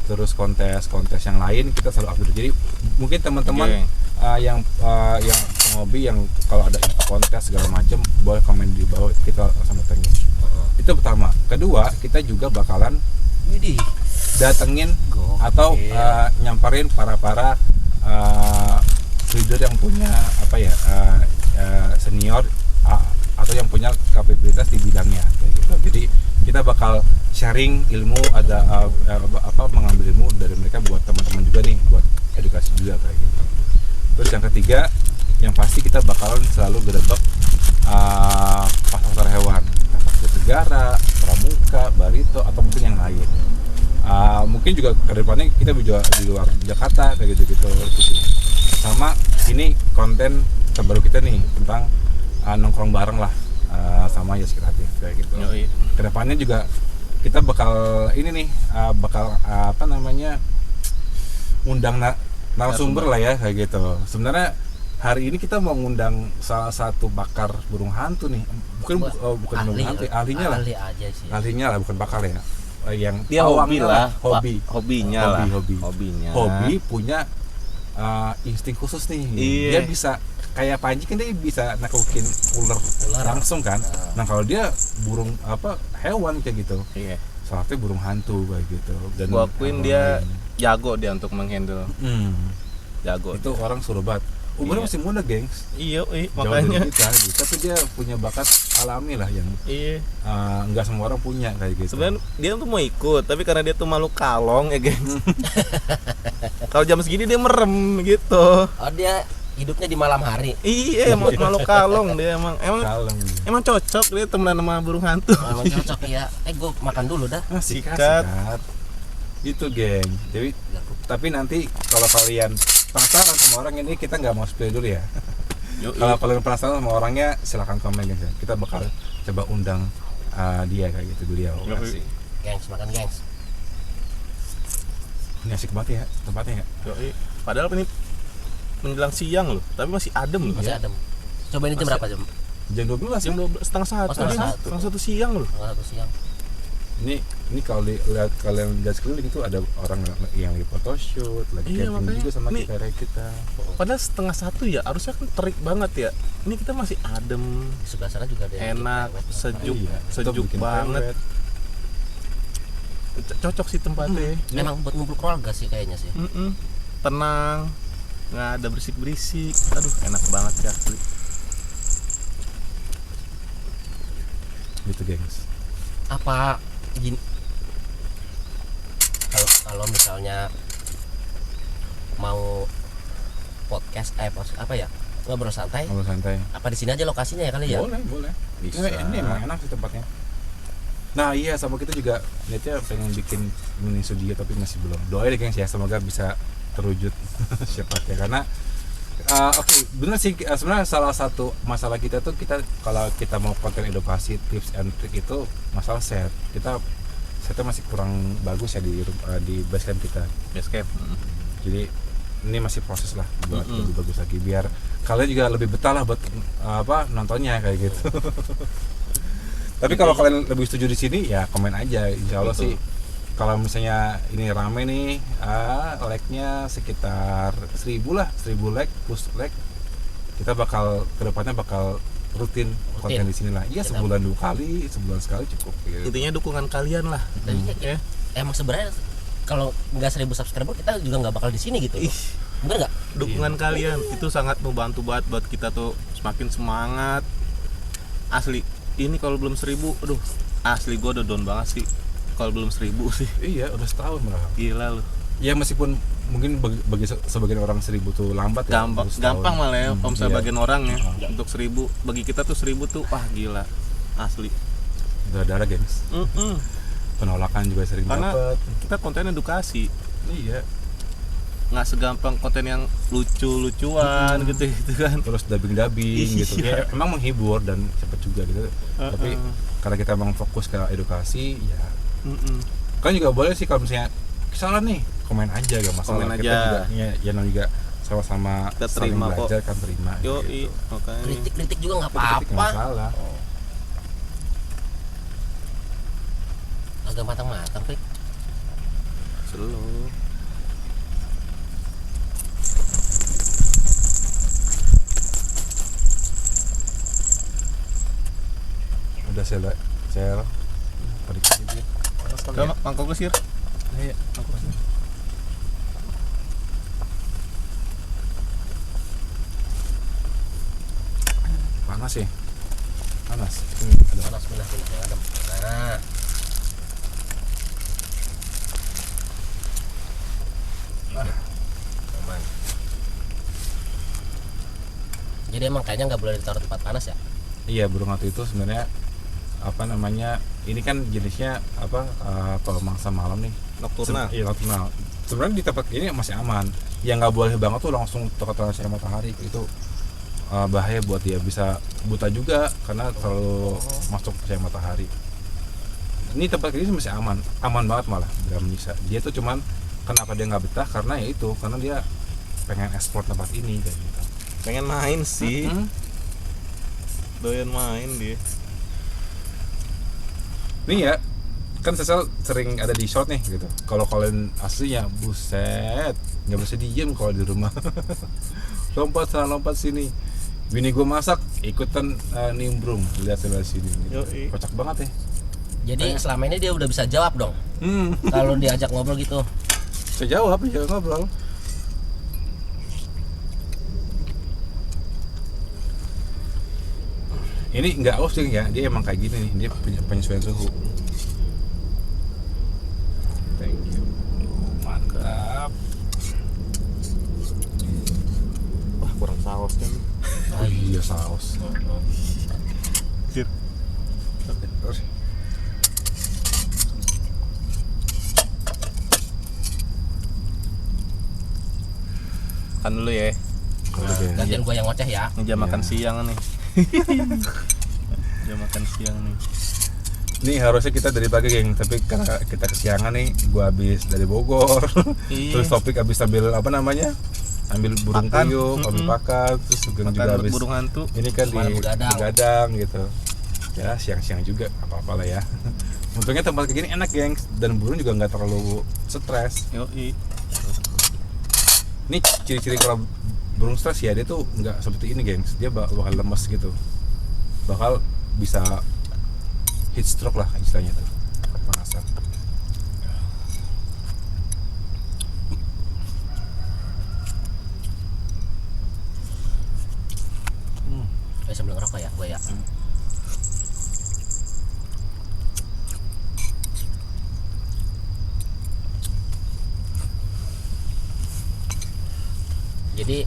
terus kontes yang lain kita selalu up to date. Jadi mungkin teman-teman yang hobi yang kalau ada info kontes segala macam boleh komen di bawah, kita langsung datengin. Itu pertama. Kedua, kita juga bakalan Widih. datengin atau nyamperin para breeder yang punya senior atau yang punya kapabilitas di bidangnya kayak gitu. Jadi kita bakal sharing ilmu, ada mengambil ilmu dari mereka buat teman-teman juga nih, buat edukasi juga kayak gitu. Terus yang ketiga, yang pasti kita bakalan selalu gerebek pasar hewan, Jatinegara, Pramuka, Barito atau mungkin yang lain. Mungkin juga kedepannya kita juga di luar Jakarta kayak gitu. Sama ini konten terbaru kita nih tentang nongkrong bareng lah sama Yas Kreatif kayak gitu. Kedepannya juga kita bakal ini nih undang narasumber lah ya kayak gitu. Sebenarnya hari ini kita mau ngundang salah satu bakar burung hantu nih, bukan burung hantu, ahlinya lah. Ahli aja sih. Ahlinya lah, bukan bakar ya. Yang Dia hobi lah, hobinya hobi punya insting khusus nih. Iya. Dia bisa kayak Panji kan, dia bisa naklukin ular langsung kan. Nah kalau dia burung hewan kayak gitu, Iya. salah satunya burung hantu kayak gitu. Dan Gua akuin dia jago dia untuk menghandle. Jago. itu orang suruh banget. Umurnya masih muda, gengs. Iya, Jauh makanya. dari kita gitu. Tapi dia punya bakat alami lah yang Iya. nggak semua orang punya kayak gitu. Sebenarnya dia tuh mau ikut, tapi karena dia tuh malu kalong ya, gengs. Kalau jam segini dia merem gitu. Oh, dia hidupnya di malam hari. Iya, malu kalong dia emang kalem. cocok dia temenan sama burung hantu. Memang cocok ya. Gue makan dulu dah. Sikat. Itu, geng. Jadi tapi nanti kalau kalian penasaran sama orang ini, kita nggak mau spill dulu ya. Kalau kalian penasaran sama orangnya, silahkan komen, gengs. Kita bakal coba undang dia kayak gitu, beliau. Asik. Gengs, makan gengs. Ini asik banget ya tempatnya ya. Padahal ini menjelang siang loh, tapi masih adem loh. Masih adem. Coba ini jam berapa jam? Jam 12 Jam 12, setengah satu. Oh, setengah satu. Setengah satu siang loh. Setengah satu siang. Ini kalau lihat kalian lihat sekeliling itu ada orang yang lagi photoshoot, lagi Iya, camping makanya. juga sama Nih. kita. Padahal 12:30 ya, harusnya kan terik banget ya. Ini kita masih adem, Di sebelah sana juga ada yang enak, bikin sejuk, Iya, itu sejuk bikin banget. private. Cocok sih tempatnya. Emang buat ngumpul keluarga sih kayaknya sih. Tenang, nggak ada berisik-berisik. Aduh, enak banget ya asli. Gitu gengs. Apa gini, kalau misalnya mau podcast apa ya, ngobrol santai, Ngobrol santai. apa di sini aja lokasinya ya kali ya? Boleh. Bisa. Ini emang enak sih tempatnya. Nah iya, sama kita juga niatnya pengen bikin mini studio tapi masih belum. Doain deh gengs ya, semoga bisa terwujud cepatnya karena oke, bener sih sebenarnya salah satu masalah kita tuh kita kalau kita mau konten edukasi tips and trick itu masalah set. Setnya masih kurang bagus ya di basecamp kita. Basecamp. Jadi ini masih proses lah buat lebih bagus lagi biar kalian juga lebih betah lah buat nontonnya kayak gitu. Tapi kalau kalian lebih setuju di sini ya komen aja, insya Allah Betul. sih. Kalau misalnya ini rame nih, like-nya sekitar 1000 like, push like, kita kedepannya bakal rutin konten di sini lah. Iya, Kita- sebulan 2 kali, sebulan sekali cukup. Gitu. Intinya dukungan kalian lah. Dan Ya. emang sebenarnya kalau nggak 1000 subscriber kita juga nggak bakal di sini gitu. Ih, Bener nggak? dukungan kalian itu sangat membantu banget buat kita tuh semakin semangat. Asli, ini kalau belum 1000, aduh, asli gue udah down banget sih. Kalau belum 1000 sih, Iya, udah setahun malah. gila lu. Ya meskipun mungkin bagi sebagian orang 1000 tuh lambat ya. Gampang, baru setahun. gampang malah ya, kalau misalnya Iya. bagian orang ya untuk 1000, bagi kita tuh 1000 tuh, wah gila, asli. Darah-darah gengs. Penolakan juga sering Karena dapat. kita konten edukasi, Iya. nggak segampang konten yang lucu-lucuan gitu kan. Terus dubbing gitu. Iya. Ya, emang menghibur dan cepet juga gitu. Tapi karena kita emang fokus ke edukasi, ya kan juga boleh sih kalau misalnya kesalahan nih, komen aja gak masalah. Komen Kita aja. juga ya namanya juga sama-sama Kita saling terima kok. belajar kan terima. Yoi, gitu. makanya. Kritik juga nggak Kritik nggak apa-apa. masalah. Agak matang-matang, Pik. Selalu. Udah saya tarik aja. Udah, mangkok kesir. Iya. Mangkok kesir. Panas sih. Panas. Ada Panas pindah yang adem. Nah, aman. Jadi emang kayaknya nggak boleh ditaruh tempat panas ya? Iya, burung hantu itu sebenarnya apa namanya? Ini kan jenisnya apa? Kalau mangsa malam nih. Nocturnal. Iya, nocturnal. Sebenarnya di tempat ini masih aman. Yang nggak boleh banget tuh langsung terkena sinar matahari itu bahaya buat dia, bisa buta juga karena terlalu masuk sinar matahari. Ini tempat ini masih aman, aman banget malah, nggak menyiksa. Dia tuh cuman kenapa dia nggak betah karena ya itu, karena dia pengen ekspor tempat ini kayak gitu. Pengen main sih. Mm-mm. Doyan main dia. Nih ya, kan Sesal sering ada di short nih gitu. Kalau kalian aslinya, buset, nggak bisa diem kalau di rumah. Lompat sana, lompat sini. Bini gue masak, ikutan nimbrung, lihat sebelah sini. Gitu. Yoi. Kocak banget ya. Jadi selama ini dia udah bisa jawab dong. Kalau diajak ngobrol gitu. Saya jawab, ya ngobrol. Ini nggak aus sih ya, dia emang kayak gini nih, dia punya penyesuaian suhu. Thank you. Mantap. Wah, kurang saus kan. Oh iya, saus. Sir. Terus Kan dulu ya. Gantian gua yang ngoceh ya. Ini jam makan Iya. siang nih. Jam makan siang nih. Nih harusnya kita dari pagi geng, tapi karena kita kesiangan nih, gua habis dari Bogor. Iya. Terus Topik habis ambil apa namanya? Ambil burung Pakan. puyuh, ambil pakan, terus Sugeng juga Makan habis burung hantu. ini kan di Kemarin begadang. begadang gitu. Ya siang-siang juga, apa-apa lah ya. Untungnya tempat kayak gini enak gengs, dan burung juga nggak terlalu stres. Yoi. Ini ciri-ciri kalau burung stres ya, dia tuh nggak seperti ini gengs, dia bakal lemes gitu, bakal bisa heat stroke lah istilahnya tuh, kepanasan. Sambil ngerokok ya gue ya. Jadi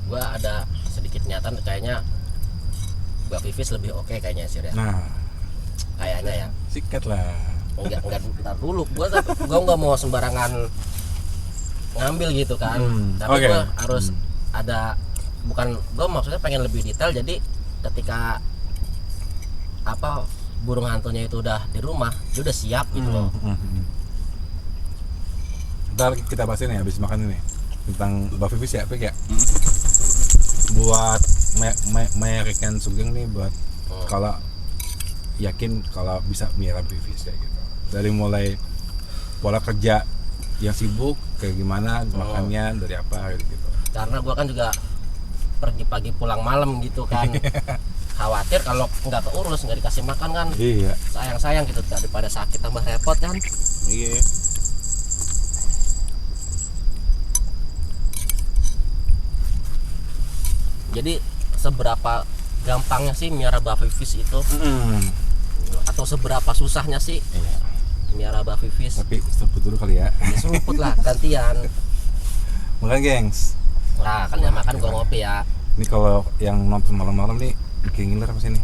gue ada sedikit niatan kayaknya Mbak Vivis lebih oke kayaknya sih ya. Nah, Kayaknya ya. sikat lah. Enggak ntar dulu. Gue nggak mau sembarangan ngambil gitu kan. Tapi oke. gue harus ada, bukan, gue maksudnya pengen lebih detail. Jadi ketika apa burung hantunya itu udah di rumah, dia udah siap gitu loh. Ntar kita bahas ini habis makan ini tentang Mbak Vivis ya, Pik ya. Buat American Sugeng nih, buat kalau yakin kalau bisa melihara Vivis kayak gitu. Dari mulai pola kerja yang sibuk kayak gimana, makannya dari apa gitu. Karena gue kan juga pergi pagi pulang malam gitu kan. Khawatir kalau nggak keurus, nggak dikasih makan kan, Iya. sayang gitu, daripada sakit tambah repot kan. Iya. Jadi seberapa gampangnya sih miara Bavivis itu, atau seberapa susahnya sih Iya. miara Bavivis? Tapi seruput dulu kali ya. Ya seruput lah gantian. Makan gengs. Nah kalian makan gua ngopi ya. Ini kalau yang nonton malam-malam nih bikin ngiler apa sih nih?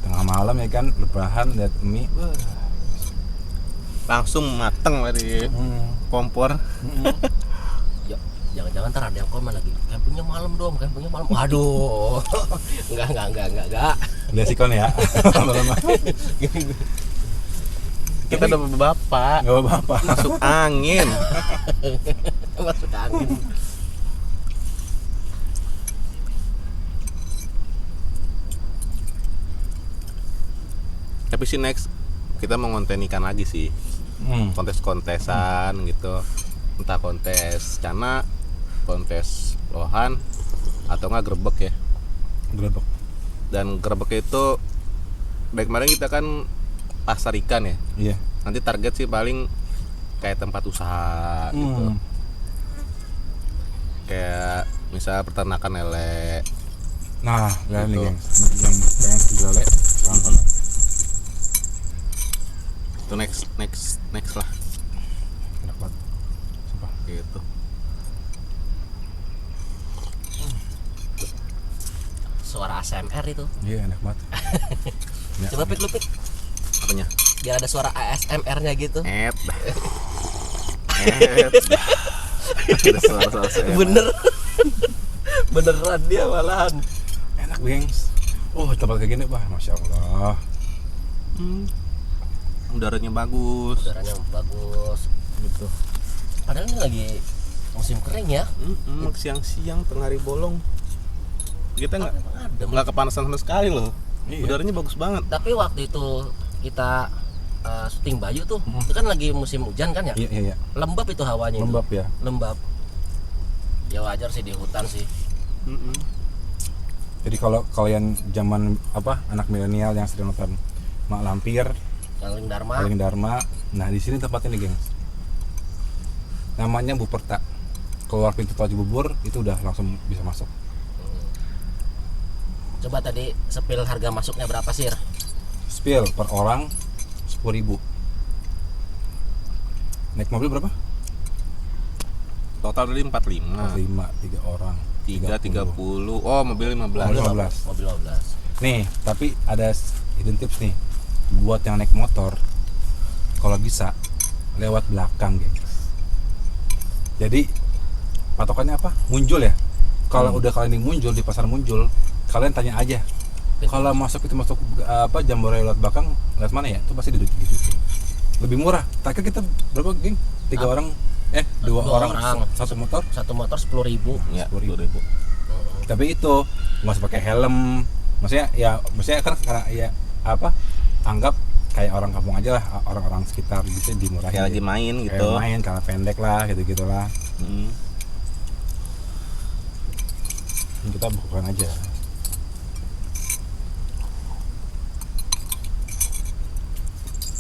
Tengah malam ya kan, lebaran lihat mie. Langsung mateng dari kompor. Yuk, jangan-jangan ntar ada yang komen lagi, campingnya malam dong, campingnya malam. Waduh. enggak. Lihat sikon ya. Malam. Kita udah bapak Enggak apa-apa. masuk angin. Masuk angin. Tapi sih next kita mau ngonten ikan lagi sih, kontes-kontesan gitu, entah kontes cana, kontes lohan, atau nggak grebek ya. Grebek. Dan grebek itu baik kemarin kita kan pasar ikan ya, Iya. nanti target sih paling kayak tempat usaha gitu, kayak misal peternakan lele. Nah, lihat nih Gitu. gengs, yang pengen segala sekarang. Itu next lah Enak banget. Sumpah. gitu. Suara ASMR itu. Iya, enak banget. Ya, Coba pik lu pik, Apanya? biar ada suara ASMR-nya gitu. Dah. Dah. Ada suara-suara saya. Bener. Beneran dia malahan. enak gengs. Oh, tempat kayak gini, wah, masya Allah. Udaranya bagus Udaranya bagus. gitu. Padahal ini lagi musim kering ya. Siang-siang tengah hari bolong kita Adem. nggak kepanasan sama sekali loh. Iya. Udaranya bagus banget. Tapi waktu itu kita syuting Bayu tuh, itu kan lagi musim hujan kan ya. Iya. Lembab itu hawanya. Lembab itu. ya. Lembab. Ya wajar sih di hutan sih. Jadi kalau kalian zaman apa anak milenial yang sering nonton Mak Lampir, Paling Dharma. Paling Dharma, nah di sini tempatnya nih gengs. Namanya Buperta. Keluar pintu tol Cibubur itu udah langsung bisa masuk. Coba tadi sepil harga masuknya berapa sih? Spill per orang 10.000. Naik mobil berapa? Total tadi 45. 5, 3 orang. 30. Oh, mobil 15. Mobil 15. Mobil 15. Nih, tapi ada hidden tips nih buat yang naik motor. Kalau bisa lewat belakang, guys. Jadi patokannya apa? Munjul ya. Kalau udah kalian di Munjul, di pasar Munjul, kalian tanya aja. Kalau masuk itu masuk apa Jambore lewat belakang, lewat mana ya? Itu pasti duduk di situ. Lebih murah. Tadi kita berapa, geng? 3 orang. Dua orang. Satu motor. Satu motor 10.000. Ya, 10.000. Tapi itu nggak usah pakai helm. Maksudnya kan karena ya apa? Anggap kayak orang kampung aja lah, orang-orang sekitar gitu dimurahin. Kayak lagi main gitu. Kayak main karena pendek lah gitu-gitulah. Kita bukan aja.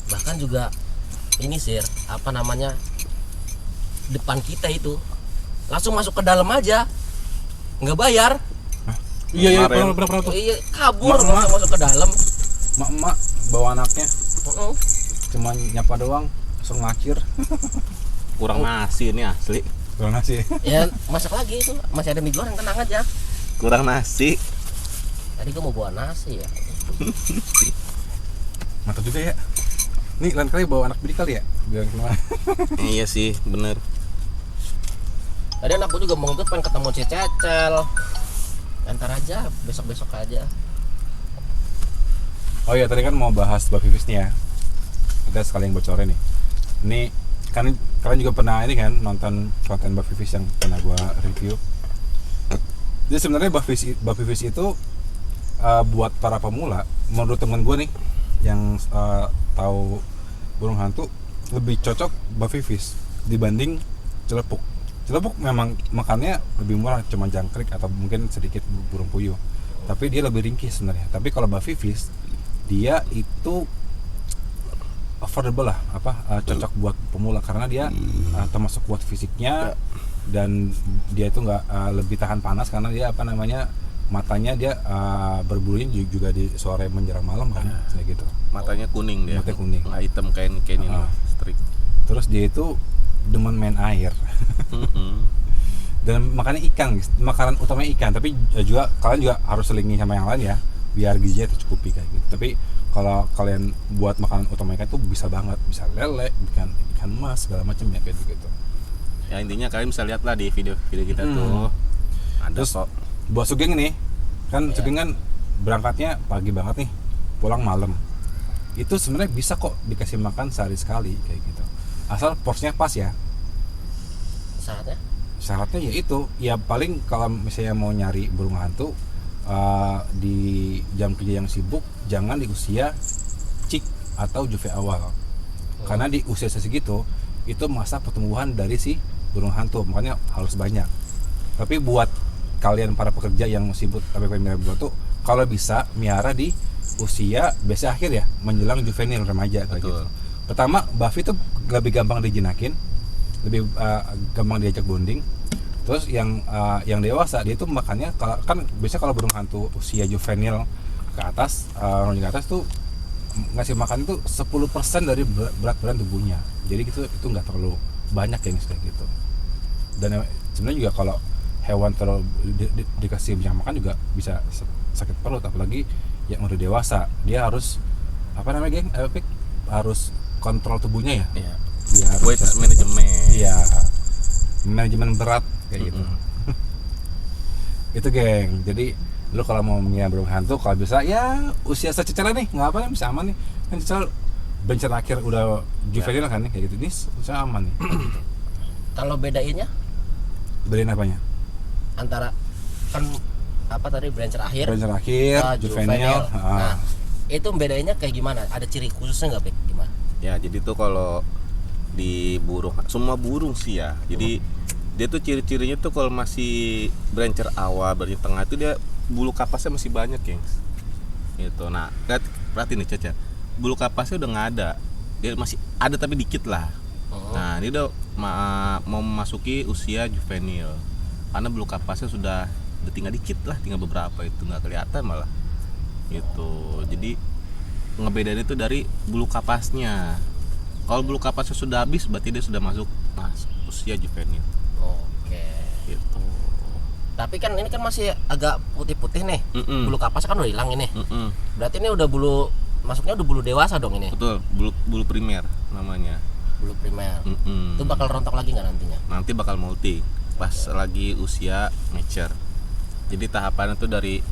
Bahkan juga ini sih apa namanya, depan kita itu langsung masuk ke dalam aja, nggak bayar. Iya Kemarin. pernah tuh. Iya, kabur Mak-mak. langsung masuk ke dalam. Mak-mak bawa anaknya Heeh. cuman nyapa doang langsung ngakir. Kurang nasi ini asli. Kurang nasi. Ya masak lagi itu, masih ada mie goreng, tenang aja. Kurang nasi. Tadi gua mau bawa nasi ya. Mantap juga ya. Nih lain kali bawa anak bini kali ya biar kemana. Iya sih, bener. Tadi anak gua juga mau tuh pengen ketemu si Cecel. Ntar aja, besok-besok aja. Oh iya, tadi kan mau bahas Mbak Vivis nih ya. Kita sekalian bocorin nih. Ini kan kalian juga pernah ini kan nonton konten Mbak Vivis yang pernah gua review. Jadi sebenarnya Mbak Vivis itu buat para pemula, menurut temen gue nih yang tahu burung hantu, lebih cocok Mbak Vivis dibanding celepuk. Celepuk memang makannya lebih murah, cuma jangkrik atau mungkin sedikit burung puyuh. Tapi dia lebih ringkih sebenarnya. Tapi kalau Mbak Vivis, dia itu affordable lah, cocok buat pemula karena dia termasuk kuat fisiknya dan dia itu nggak lebih tahan panas karena dia matanya dia berburunya juga di sore menjelang malam kan, kayak gitu. Matanya kuning dia. Matanya kuning. Nggak hitam kayak ini, strik. Terus dia itu demen main air. Dan makannya ikan, guys. Makanan utamanya ikan, tapi juga kalian juga harus selingi sama yang lain ya, biar gizinya tercukupi kayak gitu. Tapi kalau kalian buat makanan utama ikan tuh bisa banget, bisa lele, ikan mas segala macam ya kayak gitu. Ya intinya kalian bisa lihat lah di video-video kita tuh. Ada Terus kok. buat Sugeng nih, kan Sugeng kan berangkatnya pagi banget nih, pulang malam. Itu sebenarnya bisa kok dikasih makan sehari sekali kayak gitu. Asal porsinya pas ya. Syaratnya? Syaratnya ya itu, ya paling kalau misalnya mau nyari burung hantu di jam kerja yang sibuk, jangan di usia cik atau juve awal. Karena di usia segitu itu masa pertumbuhan dari si burung hantu, makanya harus banyak. Tapi buat kalian para pekerja yang sibuk tapi pengen miara burung hantu, kalau bisa miara di usia biasa akhir ya, menjelang juvenil remaja kayak gitu. Pertama, Buffy tuh lebih gampang dijinakin, lebih gampang diajak bonding. Terus yang dewasa dia tuh makannya kan biasanya kalau burung hantu usia juvenil ke atas, ke atas tuh ngasih makan itu 10% dari berat badan tubuhnya. Jadi itu nggak terlalu banyak yang kayak gitu. Dan sebenarnya juga kalau hewan terlalu dikasih banyak makan juga bisa sakit perut, apalagi yang udah dewasa. Dia harus harus kontrol tubuhnya ya. Iya. Biar Weight management. Iya. Manajemen berat kayak gitu. Itu geng. Jadi lu kalau mau punya burung hantu, kalau bisa ya usia sececel nih, nggak apa nih, bisa aman nih. Kan cecel bencer akhir udah juvenil kan nih kayak gitu. Ini bisa aman nih. Kalau bedainnya Bedain apanya? antara kan apa tadi brancher akhir, Bencer akhir, juvenil. Nah, itu bedainnya kayak gimana? Ada ciri khususnya nggak, Pik? Gimana? Ya jadi tuh kalau di burung, semua burung sih ya. Jadi dia tuh ciri-cirinya tuh kalau masih brancher awal, brancher tengah itu dia bulu kapasnya masih banyak, gengs. Gitu. Nah, perhatiin nih Caca. Bulu kapasnya udah nggak ada. Dia masih ada tapi dikit lah. Nah, ini udah mau memasuki usia juvenil. Karena bulu kapasnya udah tinggal dikit lah, tinggal beberapa, itu nggak kelihatan malah. Gitu. Jadi ngebedain itu dari bulu kapasnya. Kalau bulu kapasnya sudah habis, berarti dia sudah masuk usia juvenil. Oke. Gitu. Tapi kan ini kan masih agak putih-putih nih. Bulu kapasnya kan udah hilang ini. Berarti ini udah masuknya udah bulu dewasa dong ini. Betul, bulu primer namanya. Bulu primer. Itu bakal rontok lagi nggak nantinya? Nanti bakal molting pas lagi usia mature. Jadi tahapan itu dari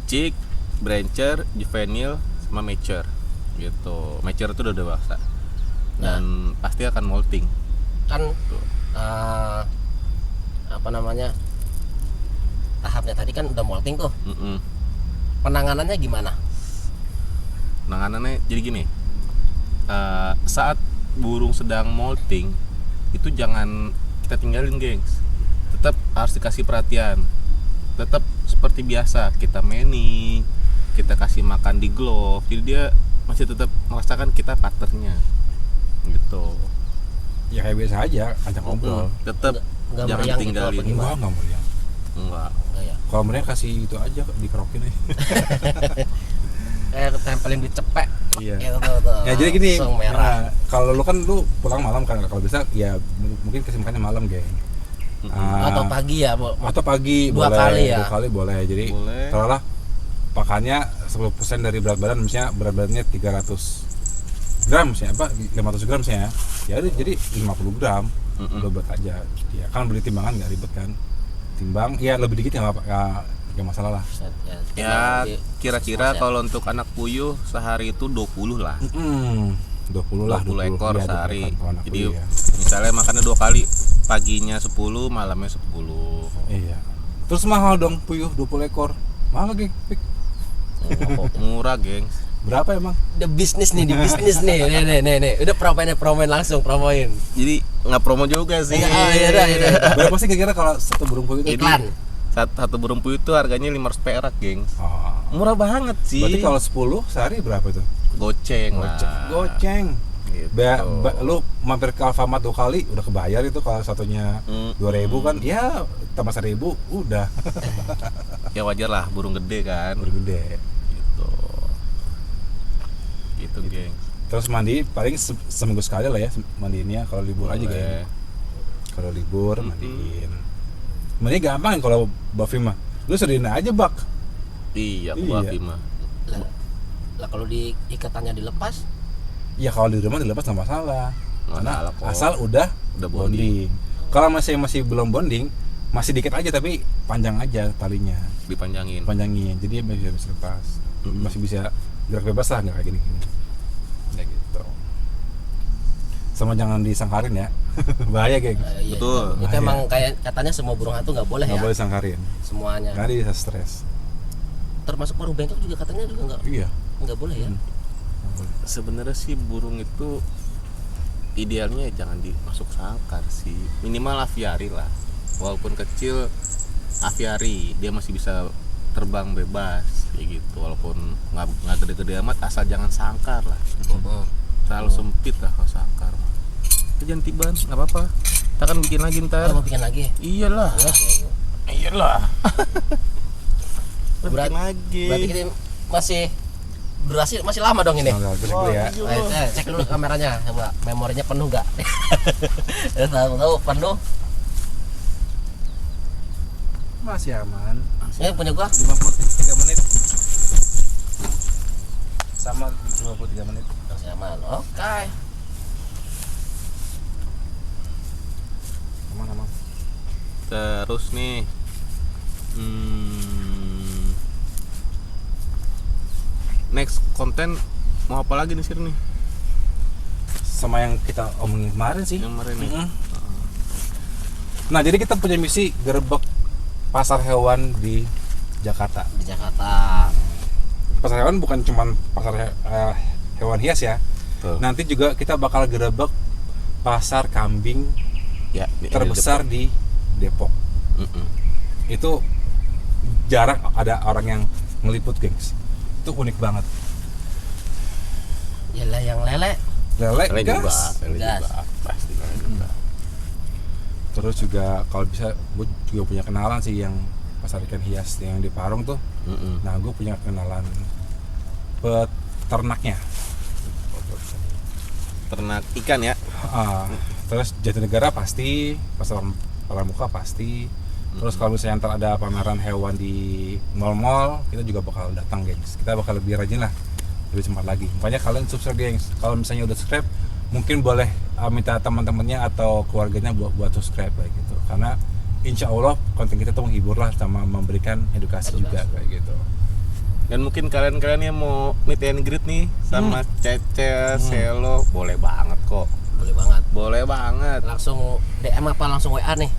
chick, brancher, juvenil, sama mature. Gitu. Mature itu udah dewasa. Dan pasti akan molting. Kan apa namanya? Tahapnya tadi kan udah molting tuh. Mm-mm. Penanganannya gimana? Penanganannya jadi gini. saat burung sedang molting itu jangan kita tinggalin, gengs. Tetap harus dikasih perhatian. Tetap seperti biasa kita manning, kita kasih makan di glove, jadi dia masih tetap merasakan kita partnernya gitu. Ya kayak biasa aja, ajak ngobrol. Tetap Nggak jangan meriang gitu tinggalin. apa gimana? Enggak meriang. Enggak. Ya. Kalau meriang kasih itu aja dikerokin aja. Tempelin di cepek. Iya. Gitu tuh. Ya jadi gini, Langsung merah. kalau lu kan lu pulang malam kan, kalau bisa ya mungkin kasih makannya malam, geng. Atau pagi ya, Bu. Atau pagi Dua boleh, kali ya? 2 kali boleh. Jadi Boleh. taruhlah pakannya 10% dari berat badan, misalnya berat badannya 300 gram misalnya, apa 500 gram misalnya, ya udah jadi 50 gram udah berat aja. Ya kan beli timbangan nggak ribet kan, timbang ya lebih dikit nggak apa, nggak masalah lah. Ya di- kira-kira ya. kalau untuk anak puyuh sehari itu 20 lah. 20 lah, 20 ekor Iya, 20 sehari. ekor kalau anak Jadi puyuh ya. misalnya makannya 2 kali, paginya 10, malamnya 10. Iya. Terus mahal dong puyuh 20 ekor. Mahal geng. Pik. Murah, gengs. Berapa emang? The bisnis nih, di bisnis nih. Nih. Udah promoin langsung, promoin. Jadi nggak promo juga sih. Iya dah. Berapa sih kira-kira kalau satu burung puyuh itu? Iklan. Satu burung puyuh itu harganya 500 perak, gengs. Oh. Murah banget sih. Berarti kalau 10 sehari berapa itu? goceng lah. Goceng. Gitu. Lu mampir ke Alfamart 2 kali udah kebayar itu, kalau satunya 2.000 kan ya tambah 1.000 udah. Ya wajar lah, burung gede kan. Burung gede. Gitu, geng. Terus mandi paling seminggu sekali lah ya mandiinnya, kalau libur aja Boleh. kan. Kalau libur mandiin. Mandi gampang kan kalau Buffy mah. Lu sediain aja bak. Iya, Iya. gua mah. Lah kalau di ikatannya dilepas, Ya kalau di rumah dilepas nggak masalah. Nggak Karena masalah kok. asal udah bonding. Kalau masih belum bonding, masih dikit aja tapi panjang aja talinya, Dipanjangin. panjangin. Jadi masih bisa lepas, masih bisa gerak bebas lah, nggak kayak gini. Kayak gitu. Sama jangan disangkarin ya, bahaya geng. iya. Betul. Itu Bahaya. emang kayak katanya semua burung hantu nggak boleh Nggak ya. boleh sangkarin, Semuanya. karena dia bisa stres. Termasuk paruh bengkok juga katanya juga Iya. nggak boleh ya. Sebenarnya sih burung itu idealnya jangan dimasuk sangkar sih. Minimal aviari lah. Walaupun kecil, aviari dia masih bisa terbang bebas kayak gitu. Walaupun nggak gede-gede amat, asal jangan sangkar lah. Terlalu sempit lah kalau sangkar. Kita jangan tiban, nggak apa-apa. Kita kan bikin lagi ntar. Mau bikin lagi. Iyalah. Iyalah. Berarti lagi. Berarti kita masih durasi masih lama dong ini. Nah, terus dulu ya. Cek dulu kameranya, coba memorinya penuh nggak? Tahu penuh. Masih aman. Ini punya gua 53 menit. Sama 53 menit. masih aman. Oke. Aman. Terus nih, next konten mau apa lagi nih Sir nih? Sama yang kita omongin kemarin sih. Yang kemarin nih. Nah, jadi kita punya misi gerbek pasar hewan di Jakarta. Di Jakarta. Pasar hewan bukan cuma pasar hewan hias ya. Tuh. Nanti juga kita bakal gerebek pasar kambing Ya, terbesar di Depok. Itu jarang ada orang yang ngeliput, gengs. Itu unik banget. Yalah yang lele. Lele Lele juga, gas. lele Gas. juga, pasti lele juga. Terus juga kalau bisa gue juga punya kenalan sih yang pasar ikan hias yang di Parung tuh. Nah, gue punya kenalan peternaknya. Ternak ikan ya. Terus Jatinegara pasti, pasar Pramuka pasti. Terus kalau misalnya ntar ada pameran hewan di mall-mall, kita juga bakal datang, gengs. Kita bakal lebih rajin lah, lebih cepat lagi. Makanya kalian subscribe, gengs. Kalau misalnya udah subscribe, mungkin boleh minta teman-temannya atau keluarganya buat subscribe kayak gitu. Karena insya Allah konten kita tuh menghibur lah sama memberikan edukasi juga kayak gitu. Dan mungkin kalian-kalian yang mau meet and greet nih sama Cece, Selo, boleh banget kok. Boleh banget. Boleh banget. Langsung DM apa langsung WA nih?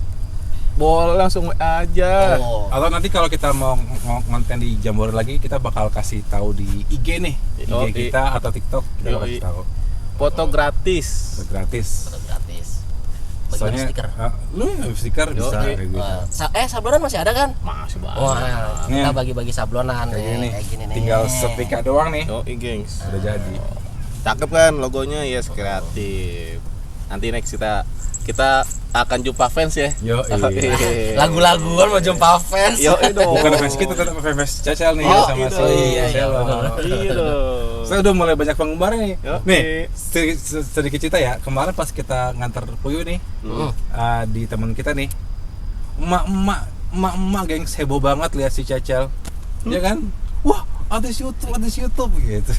Boleh langsung WA aja. Oh. Atau nanti kalau kita mau ngonten di Jambore lagi, kita bakal kasih tahu di IG nih, IG Yoi. kita atau TikTok kita bakal Yoi. kasih tahu. Foto gratis. gratis. Foto gratis. Bagi Soalnya stiker. lu yang stiker bisa Yo, kayak gitu. Sablonan masih ada kan? Masih banyak. Wah, kita Nih. bagi-bagi sablonan Kayak gini. kayak gini nih. Tinggal setrika doang nih. Yoi gengs. Udah jadi. Cakep kan logonya, Yes Kreatif. Nanti next kita akan jumpa fans ya. Yo, Lagu-laguan mau jumpa fans. Yo, dong. bukan fans kita, tetap fans Cacal nih Oh, sama iya. si Iya, Selo. Iya dong. Saya udah mulai banyak penggemar nih. Yo, Nih, sedikit cerita ya. Kemarin pas kita ngantar Puyu nih, di teman kita nih, emak-emak gengs heboh banget lihat si Cacal. Ya kan? Wah, artis YouTube gitu.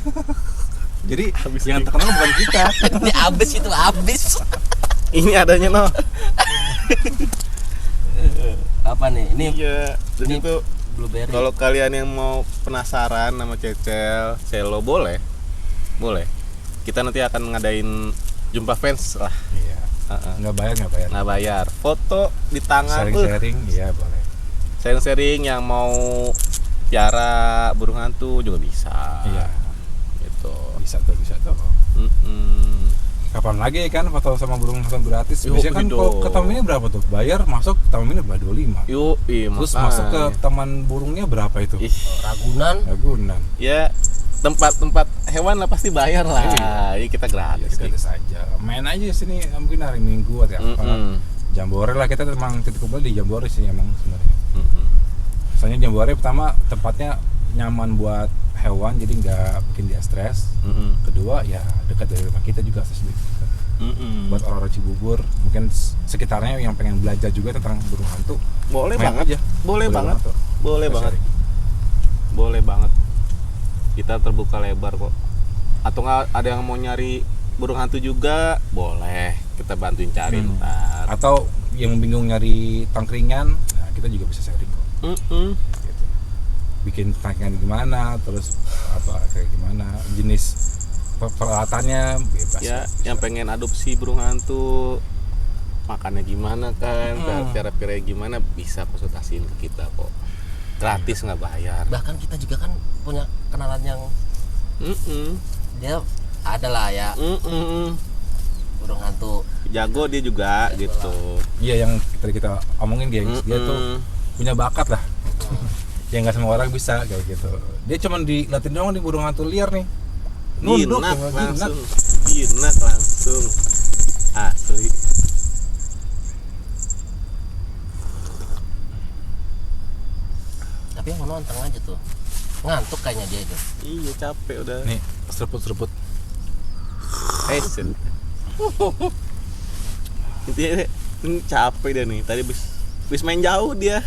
Jadi yang terkenal bukan kita. Ini abis itu abis. Ini adanya no. Apa nih? Ini Iya. Jadi Ini tuh blueberry. kalau kalian yang mau penasaran sama Cecel, Selo boleh. Kita nanti akan ngadain jumpa fans lah. Iya. Nggak bayar. Nggak bayar. Foto di tangan. Sharing, iya boleh. Sharing yang mau piara burung hantu juga bisa. Iya, Gitu. bisa tuh. Kapan lagi kan foto sama burung hantu gratis? Yuk, Biasanya kan gitu. kalau ke taman ini berapa tuh? Bayar masuk taman ini berapa? 25. Yuk, Terus masuk ke taman burungnya berapa itu? Ih, Ragunan. Ragunan. ya tempat hewan lah pasti bayar lah. Ini kita gratis. Gratis aja. Main aja sini mungkin hari Minggu atau apa. Jambore lah, kita memang titik kumpul di Jambore sih emang sebenarnya. Soalnya Jambore pertama tempatnya nyaman buat hewan jadi nggak bikin dia stres. Kedua ya dekat dari rumah kita juga akses dekat. Buat orang-orang Cibubur mungkin sekitarnya yang pengen belajar juga tentang burung hantu Boleh main banget. aja. Boleh banget. tuh. Boleh Kita banget. sharing. Boleh banget. Kita terbuka lebar kok. Atau nggak ada yang mau nyari burung hantu juga, boleh. Kita bantuin cari ntar. Atau yang bingung nyari tangkringan, nah kita juga bisa sharing kok. Gitu. Bikin tangkringan gimana, terus apa kayak gimana, jenis peralatannya bebas. Ya, bisa. yang pengen adopsi burung hantu, makannya gimana kan, cara gimana, bisa konsultasiin ke kita kok. Gratis, nggak bayar. Bahkan kita juga kan punya kenalan yang dia ada lah ya burung hantu. Jago dia juga gitu. Iya, yang tadi kita omongin gengs, dia tuh punya bakat lah. Yang nggak semua orang bisa kayak gitu. Dia cuma dilatih doang di burung hantu liar nih. Nunduk Jinak langsung. Asli. Tapi yang mau nonton aja tuh. Ngantuk kayaknya dia itu. Iya, capek udah. Nih, seruput. Action. Intinya ini capek dia nih. Tadi bis main jauh dia.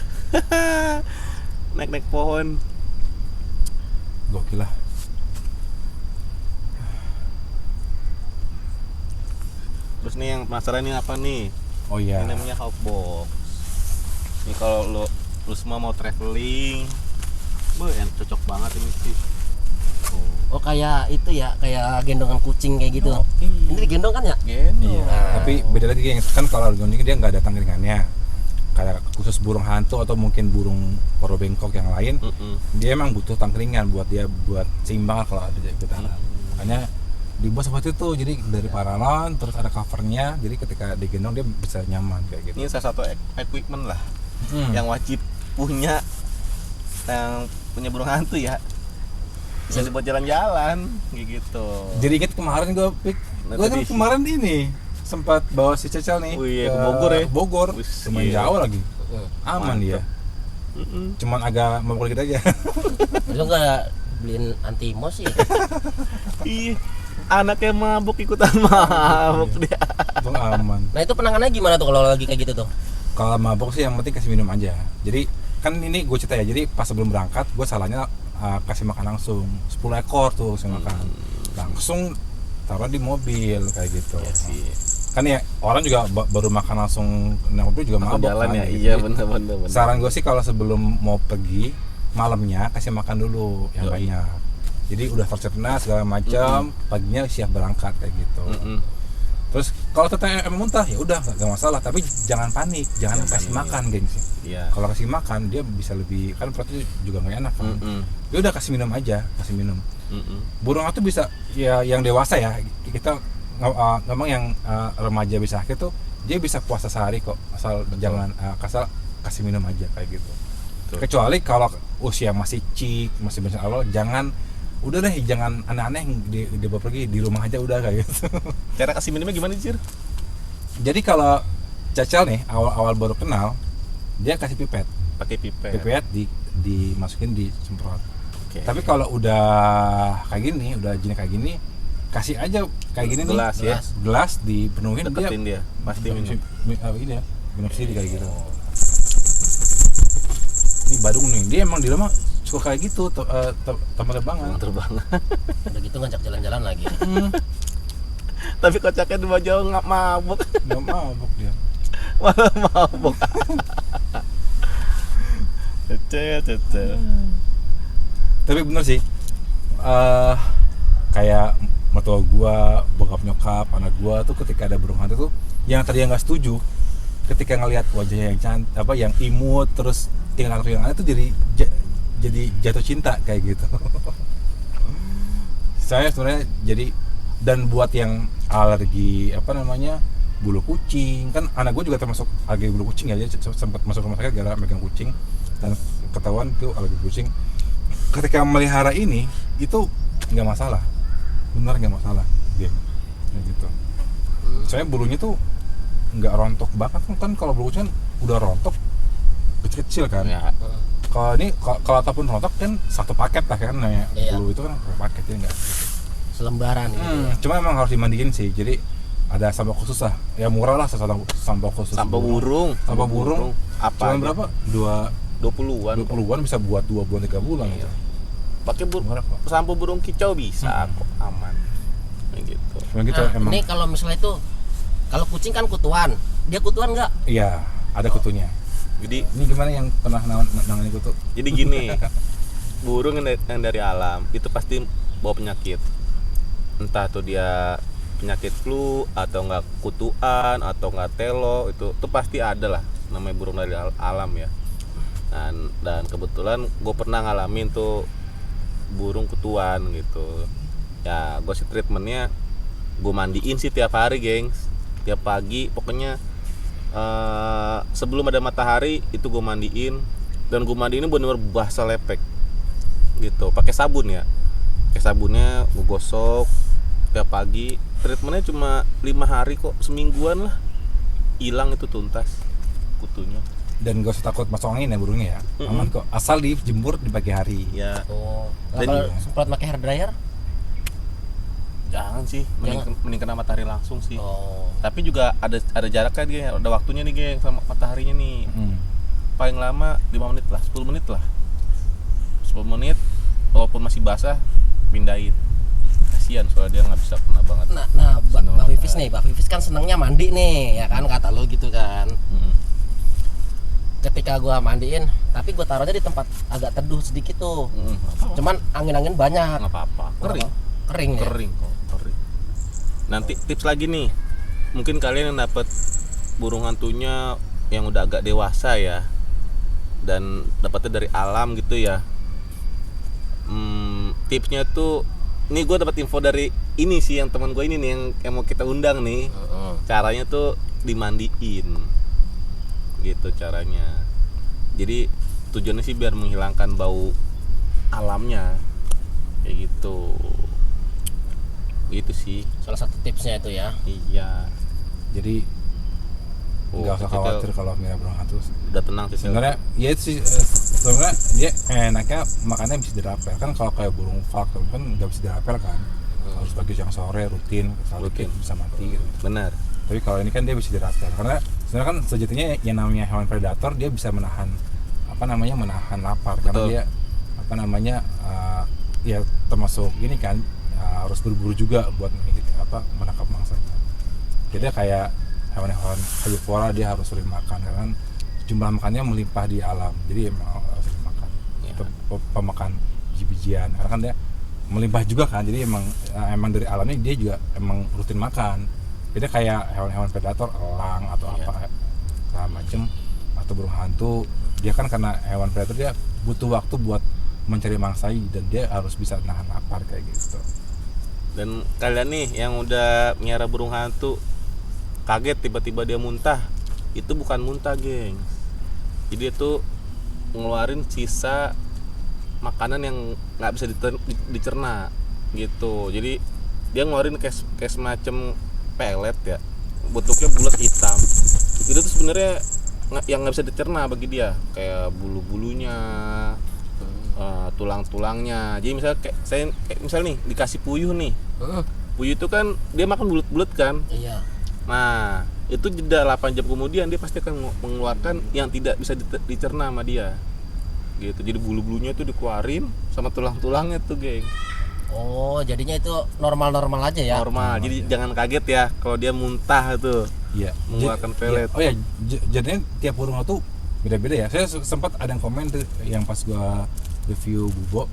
Naik pohon. Gokil lah. Terus nih yang penasaran ini apa nih? Oh iya. Ini namanya Hawkbox. Ini kalau lu semua mau traveling, yang cocok banget ini sih. Oh kayak itu ya, kayak gendongan kucing kayak gitu. iya. Ini digendong kan ya? Iya. Tapi beda lagi gengs, kan kalau gonjing dia nggak ada tangkringannya. Kayak khusus burung hantu atau mungkin burung poro bengkok yang lain, dia emang butuh tangkringan buat seimbang kalau ada getaran. Makanya dibuat seperti itu, jadi dari paralon terus ada covernya, jadi ketika digendong dia bisa nyaman kayak gitu. Ini salah satu equipment lah yang wajib punya yang punya burung hantu ya. Bisa dibuat jalan-jalan kayak gitu. Jadi inget kemarin gue kan kemarin ini sempat bawa si Cecel nih Ke Bogor ya. Bogor. Wih, Lumayan iya. jauh lagi. Aman Mantep. dia. Cuman agak mabuk dikit aja. Lu nggak beliin antimo sih? Ih, anaknya mabuk ikutan mabuk dia. Untung aman. Nah itu penanganannya gimana tuh kalau lagi kayak gitu tuh? Kalau mabuk sih yang penting kasih minum aja. Jadi kan ini gue cerita ya, jadi pas sebelum berangkat gue salahnya kasih makan langsung 10 ekor tuh kasih makan langsung taruh di mobil kayak gitu. Iya sih. Kan ya orang juga baru makan langsung naik mobil juga mabuk Jalan kan, ya. gitu. Iya Jadi, benar. saran gue sih kalau sebelum mau pergi malamnya kasih makan dulu yang Yoi. banyak. Jadi udah tercerna segala macam, paginya siap berangkat kayak gitu. Terus kalau tetap emang muntah ya udah gak masalah, tapi jangan panik, jangan kasih makan gengsi. Iya. Kalau kasih makan dia bisa lebih, kan perutnya juga nggak enak kan. Ya udah kasih minum aja, kasih minum. Burung hantu bisa ya yang dewasa ya, kita memang yang remaja bisa sakit tuh dia bisa puasa sehari kok, asal jangan asal kasih minum aja kayak gitu. Betul. Kecuali kalau usia masih masih besar awal, jangan udah deh, jangan aneh-aneh dibawa pergi, di rumah aja udah kayak gitu. Cara kasih minumnya gimana, Cir? Jadi kalau Cacal nih awal baru kenal, dia kasih pipet Pakai pipet. dimasukin, disemprot. Oke. Tapi kalau udah kayak gini, udah jenis kayak gini, kasih aja kayak gini Gelas nih, ya? gelas dipenuhin, Deketin dia, pasti minum. Ini ya, minum sendiri kayak gitu. Ini Badung nih, dia emang di rumah suka kayak gitu, teman banget. Terbang. Udah gitu ngajak jalan-jalan lagi. Tapi kocaknya di Jauh nggak mabuk. Nggak mabuk dia. Malah mabuk. Cece. Tapi bener sih, kayak mertua gua, bokap nyokap, anak gua tuh ketika ada burung hantu tuh, yang tadi nggak setuju, ketika ngelihat wajahnya yang cantik, yang imut, terus tinggal yang aneh tuh jadi jatuh cinta kayak gitu. Saya sebenarnya jadi, dan buat yang alergi bulu kucing, kan anak gue juga termasuk alergi bulu kucing ya, dia sempat masuk rumah sakit gara-gara megang kucing dan ketahuan tuh alergi kucing. Ketika melihara ini itu nggak masalah, benar nggak masalah dia gitu. Soalnya bulunya tuh nggak rontok banget kan, kalau bulu kucing kan udah rontok kecil-kecil kan. Ya. Kalau ini kalau ataupun rontok kan satu paket lah kan, Iya. bulu itu kan paket ya nggak. Selembaran gitu. Cuma emang harus dimandiin sih, jadi ada sampo khusus lah, ya murah lah, sampo khusus. Sampo burung. Sampo burung. Apa? Cuma berapa? 20-an. 20-an bisa buat 2 bulan 3 bulan gitu. Pakai Murah kok. sampo burung kicau bisa kok, aman. Kayak gitu. Cuma gitu Nah, emang. ini kalau misalnya itu, kalau kucing kan kutuan, dia kutuan nggak? Iya, ada kutunya. Jadi Ini gimana yang pernah nangani kutu? jadi gini, burung yang dari alam itu pasti bawa penyakit. Entah tuh dia penyakit flu atau enggak kutuan atau enggak telo, itu pasti ada lah, namanya burung dari alam ya. Dan kebetulan gue pernah ngalamin tuh burung kutuan gitu ya. Gue sih treatmentnya gue mandiin sih tiap hari, gengs, tiap pagi pokoknya. Sebelum ada matahari itu gue mandiin, dan gue mandiin bener-bener basah lepek gitu, pakai sabun ya, pakai sabunnya gue gosok tiap pagi. Treatmentnya cuma 5 hari kok, semingguan lah hilang itu tuntas kutunya. Dan gak usah takut masuk angin ya burungnya ya, aman kok, asal dijemur di pagi hari. Ya Oh, Dan- kalau semprot pakai hair dryer? jangan sih, mending kena matahari langsung sih. Oh, Tapi juga ada jaraknya dia, ada waktunya nih geng sama mataharinya nih. Paling lama 5 menit lah, 10 menit lah. 10 menit walaupun masih basah pindahin. Kasihan soalnya dia nggak bisa kena banget. nah Mbak Vivis nih, Mbak Vivis kan senengnya mandi nih, ya kan, kata lo gitu kan. Mm-mm. Ketika gua mandiin, tapi gua taruhnya di tempat agak teduh sedikit tuh. Cuman angin-angin banyak. Nggak apa-apa, Kering ya? kering kok, kering. Nanti tips lagi nih, mungkin kalian yang dapat burung hantunya yang udah agak dewasa ya, dan dapatnya dari alam gitu ya. Tipsnya tuh, ini gue dapat info dari ini sih, yang teman gue ini nih yang mau kita undang nih. Caranya tuh dimandiin gitu caranya. Jadi tujuannya sih biar menghilangkan bau alamnya kayak gitu. Gitu sih. Salah satu tipsnya itu ya. Iya. Jadi nggak usah khawatir kalau merah burung hantu. Udah tenang sih Sebenarnya ya itu sih, sebenarnya dia enaknya makannya bisa dirapel kan. Kalau kayak burung falk kan nggak bisa dirapel kan, harus pagi siang sore rutin bisa mati gitu. benar. Tapi kalau ini kan dia bisa dirapel, karena sebenarnya kan sejatinya yang namanya hewan predator dia bisa menahan menahan lapar. Karena dia ya termasuk gini kan, harus berburu juga buat menangkap mangsanya. Jadi kayak hewan-hewan herbivora, dia harus sering makan karena jumlah makannya melimpah di alam, jadi emang harus sering makan. Itu pemakan biji-bijian karena kan dia melimpah juga kan, jadi emang dari alamnya dia juga emang rutin makan. Jadi kayak hewan-hewan predator, elang atau apa segala macem, atau burung hantu, dia kan karena hewan predator dia butuh waktu buat mencari mangsa, dan dia harus bisa nahan lapar kayak gitu. Dan kalian nih yang udah miara burung hantu kaget tiba-tiba dia muntah, itu bukan muntah, geng. Jadi itu ngeluarin sisa makanan yang nggak bisa dicerna gitu. Jadi dia ngeluarin kayak semacam pelet ya, bentuknya bulat hitam. Itu tuh sebenarnya yang nggak bisa dicerna bagi dia, kayak bulu-bulunya, tulang-tulangnya. Jadi misalnya misal nih dikasih puyuh nih, puyuh itu kan dia makan bulat-bulat kan. Iya. Nah itu jeda 8 jam kemudian dia pasti akan mengeluarkan yang tidak bisa dicerna sama dia gitu. Jadi bulu-bulunya itu dikeluarin sama tulang-tulangnya tuh, geng. Oh, jadinya itu normal-normal aja ya. Normal. Jadi jangan kaget ya kalau dia muntah tuh. Iya. Mengeluarkan pelet. Oh ya, jadinya tiap burung tuh beda-beda ya. Saya sempat ada yang komen tuh yang pas gua review bubo,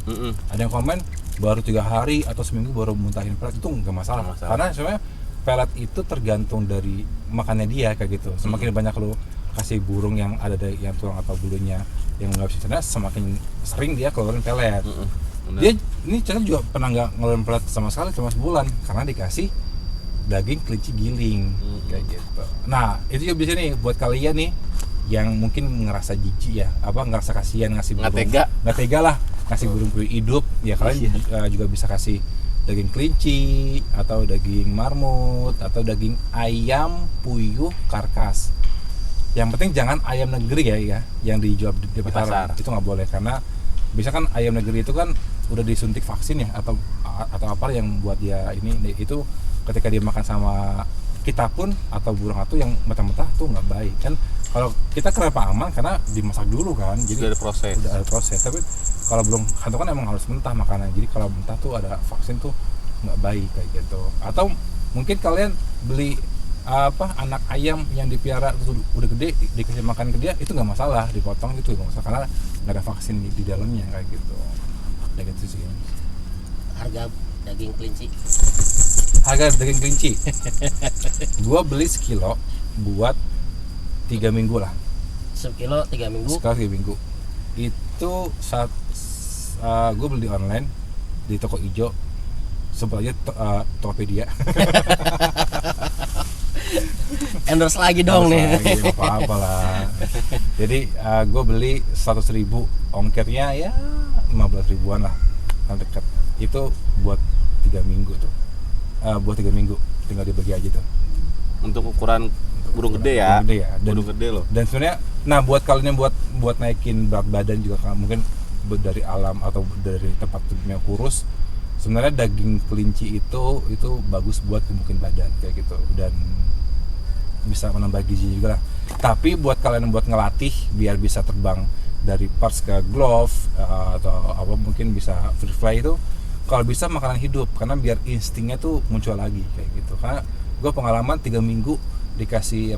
ada yang komen baru 3 hari atau seminggu baru muntahin pelet, itu nggak masalah. Karena sebenarnya pelet itu tergantung dari makannya dia kayak gitu. Semakin banyak lo kasih burung yang ada dari yang tulang atau bulunya yang nggak bisa cerna, semakin sering dia keluarin pelet. Dia ini channel juga pernah nggak ngeluarin pelet sama sekali, cuma sebulan karena dikasih daging kelinci giling kayak gitu. Nah itu juga bisa nih buat kalian nih yang mungkin ngerasa jijik ya, ngerasa kasihan ngasih burung, nggak tega lah ngasih burung puyuh hidup ya. Kalian juga bisa kasih daging kelinci atau daging marmut atau daging ayam puyuh karkas. Yang penting jangan ayam negeri ya yang dijual di pasar. Itu nggak boleh, karena bisa kan ayam negeri itu kan udah disuntik vaksin ya atau apa yang buat dia ini itu ketika dia makan sama kita pun atau burung hantu yang mentah-mentah tuh nggak baik kan. Kalau kita kenapa aman karena dimasak dulu kan, jadi udah ada proses. Tapi kalau belum hantu kan emang harus mentah makanan, jadi kalau mentah tuh ada vaksin tuh nggak baik kayak gitu. Atau mungkin kalian beli anak ayam yang dipiara terus udah gede dikasih makan ke dia, itu nggak masalah, dipotong itu nggak masalah karena nggak ada vaksin di dalamnya kayak gitu. Kayak gitu sih. Harga daging kelinci gua beli sekilo buat 3 minggu lah. Sekilo 3 minggu. Sekali 3 minggu. Itu saat gue beli online di toko ijo, sebut aja Tokopedia. Endorse lagi dong nih. Apa-apa lah. Jadi gue beli 100.000, ongkirnya ya 15.000-an lah, kan dekat. Itu buat 3 minggu tuh. Buat 3 minggu tinggal dibagi aja tuh. Untuk ukuran burung gede ya. Burung gede loh. Dan sebenarnya nah buat kalian yang buat naikin berat badan juga kan, mungkin dari alam atau dari tempat yang kurus, sebenarnya daging kelinci itu bagus buat gembukin badan kayak gitu, dan bisa menambah gizi juga lah. Tapi buat kalian yang buat ngelatih biar bisa terbang dari pars ke glove atau mungkin bisa free fly, itu kalau bisa makanan hidup, karena biar instingnya tuh muncul lagi kayak gitu. Karena gue pengalaman 3 minggu dikasih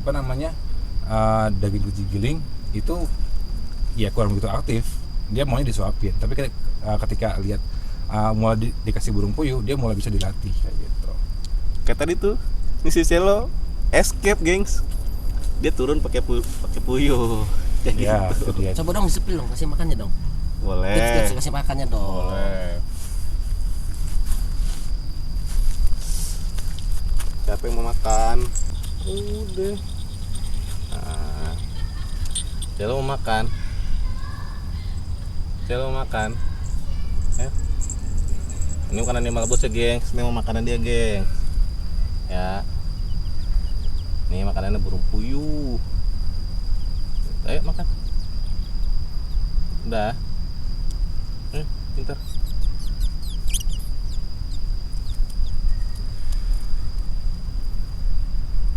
daging kelinci giling itu ya kurang begitu aktif, dia maunya disuapin. Tapi ketika lihat mulai dikasih burung puyuh, dia mulai bisa dilatih kayak gitu. Kayak tadi tuh ini si Celo escape, gengs, dia turun pakai puyuh kayak ya, gitu. Coba dong disepil dong, kasih makannya dong. Boleh. Tips kasih makannya dong. Boleh. Siapa yang mau makan? Udah. Nah, Celo mau makan. Ini makanan dia malah bos ya, gengs. Ini mau makanan dia, gengs. Ya. Ini makanannya burung puyuh. Ayo makan. Udah. Pintar.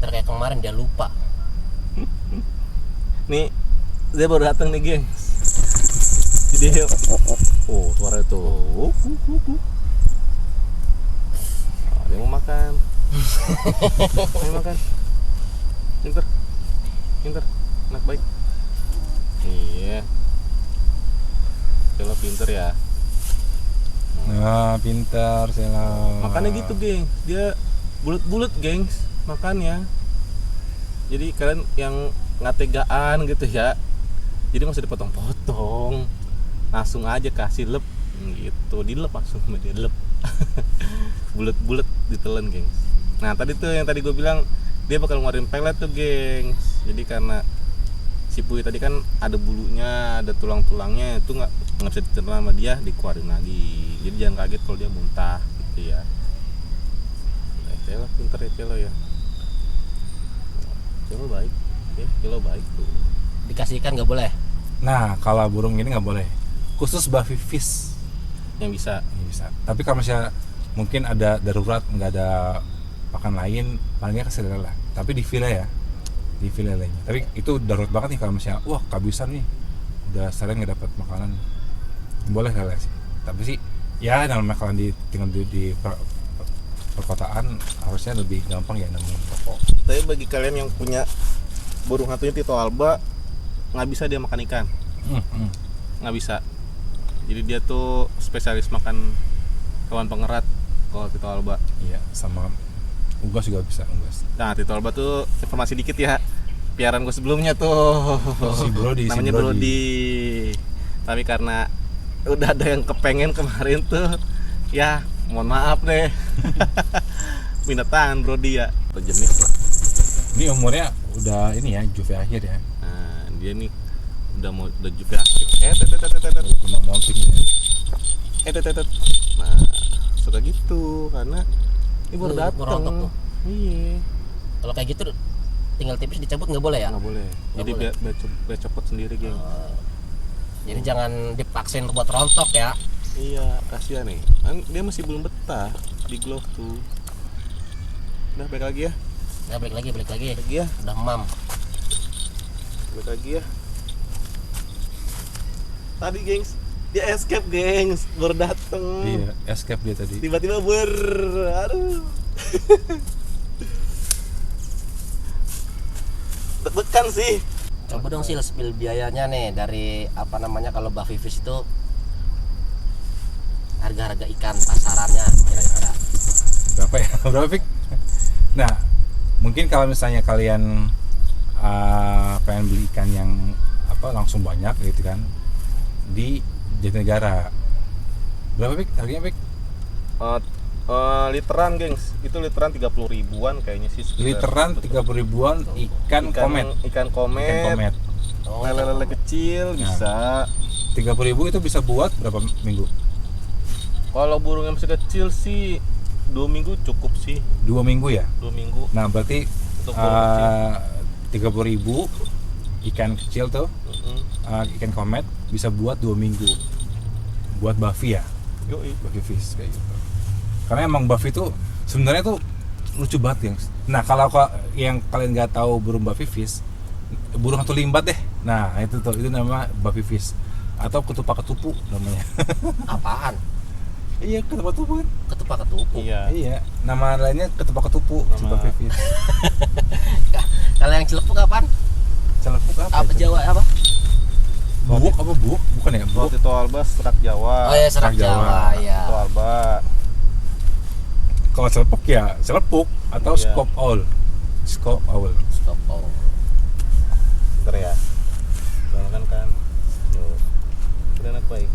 Kayak kemarin dia lupa. Nih, dia baru datang nih, gengs. Jadi suara itu. Dia mau makan. Mau makan. Pintar. Anak baik. Iya. Celo pintar ya. Nah, pintar Celo. Makannya gitu, geng. Dia bulat-bulat, gengs, makannya. Jadi kalian yang nggak tegaan gitu ya, jadi nggak usah dipotong-potong, langsung aja kasih lep gitu, dilep langsung dia lep. bulat-bulat ditelan, gengs. Nah tadi tuh yang tadi gue bilang dia bakal ngeluarin pelet tuh, gengs. Jadi karena si puyuh tadi kan ada bulunya, ada tulang-tulangnya, itu nggak bisa ditelan sama dia, dikeluarin lagi. Jadi jangan kaget kalau dia muntah gitu ya. Nah, celo pinter ya celo ya. Celo baik, ya celo baik tuh. Dikasih ikan nggak boleh. Nah kalau burung ini nggak boleh, khusus buffy fish Yang bisa. ini bisa. Tapi kalau misalnya mungkin ada darurat, nggak ada pakan lain, palingnya kasih lele lah. Tapi di file ya, di file lelenya. Tapi itu darurat banget nih kalau misalnya, wah kehabisan nih, udah sering nggak dapat makanan, boleh lele sih. Tapi sih, ya namanya kalau tinggal di perkotaan harusnya lebih gampang ya nemuin toko. Tapi bagi kalian yang punya burung hantunya Tito Alba, nggak bisa dia makan ikan, nggak bisa. Jadi dia tuh spesialis makan hewan pengerat kalau Tito Alba. Iya, sama unggas juga bisa, unggas. Nah Tito Alba tuh informasi dikit ya, piaran gue sebelumnya tuh Si Brody, namanya Brody. Tapi karena udah ada yang kepengen kemarin tuh, ya mohon maaf deh. Minta tangan Brody ya. Jenis lah. Ini umurnya udah ini ya, juve akhir ya. Nah dia nih udah juga aktif. Udah molting ya. Nah suka gitu karena ini baru Baru datang. rontok tuh. Iya. Kalau kayak gitu tinggal tipis dicabut nggak boleh ya? Nggak boleh. Nggak Jadi boleh. biar copot sendiri, geng. Jadi jangan dipaksain buat rontok ya. Iya, kasihan nih. Kan dia masih belum betah di glove tuh. Udah balik lagi ya. Nah, balik lagi. Lagi ya. Udah mam. Balik lagi ya. Tadi, gengs, dia escape, gengs. Baru dateng. Iya, escape dia tadi. Tiba-tiba aduh. Deg-degan sih. Coba dong sih spill biayanya nih dari apa namanya kalau buffy fish itu harga-harga ikan pasarannya kira-kira. Berapa ya? Berapa Fik? Nah, mungkin kalau misalnya kalian pengen beli ikan yang langsung banyak gitu kan di Jatinegara. Berapa Fik? Harganya Fik? Literan, gengs. Itu literan 30 ribuan kayaknya sih. Literan 30 ribuan ikan komet. Ikan Ikan komet. komet. Lele-lele kecil bisa. 30 ribu itu bisa buat berapa minggu? Kalau burung yang masih kecil sih 2 minggu cukup sih. 2 minggu ya? 2 minggu Nah berarti untuk burung kecil. 30 ribu ikan kecil tuh, ikan komet bisa buat 2 minggu buat buffy ya? Yoi. Buffy fish kayak gitu. Karena emang buffy tuh sebenarnya tuh lucu banget, gengs. Nah kalau yang kalian nggak tahu burung buffy fish, burung hantu limbat deh. Nah itu nama buffy fish atau ketupat ketupu namanya. Apaan? Iya, ketupat ketupu kan? Ketupat ketupu. Iya. Nama lainnya ketupat ketupu, si buffy fish. Kalau yang celepuk apaan? Celepuk Apa itu? Jawa apa? Buuk apa buuk? Bukan ya? Kalau Buuk. Tito Alba serak Jawa. Oh ya serak Serak Jawa. Jawa ya. Tito Alba. Kalau celepuk ya celepuk atau Iya. scope owl. Scope owl. Stop. Oh. Bentar ya. Kan. Yo. Udah enak baik.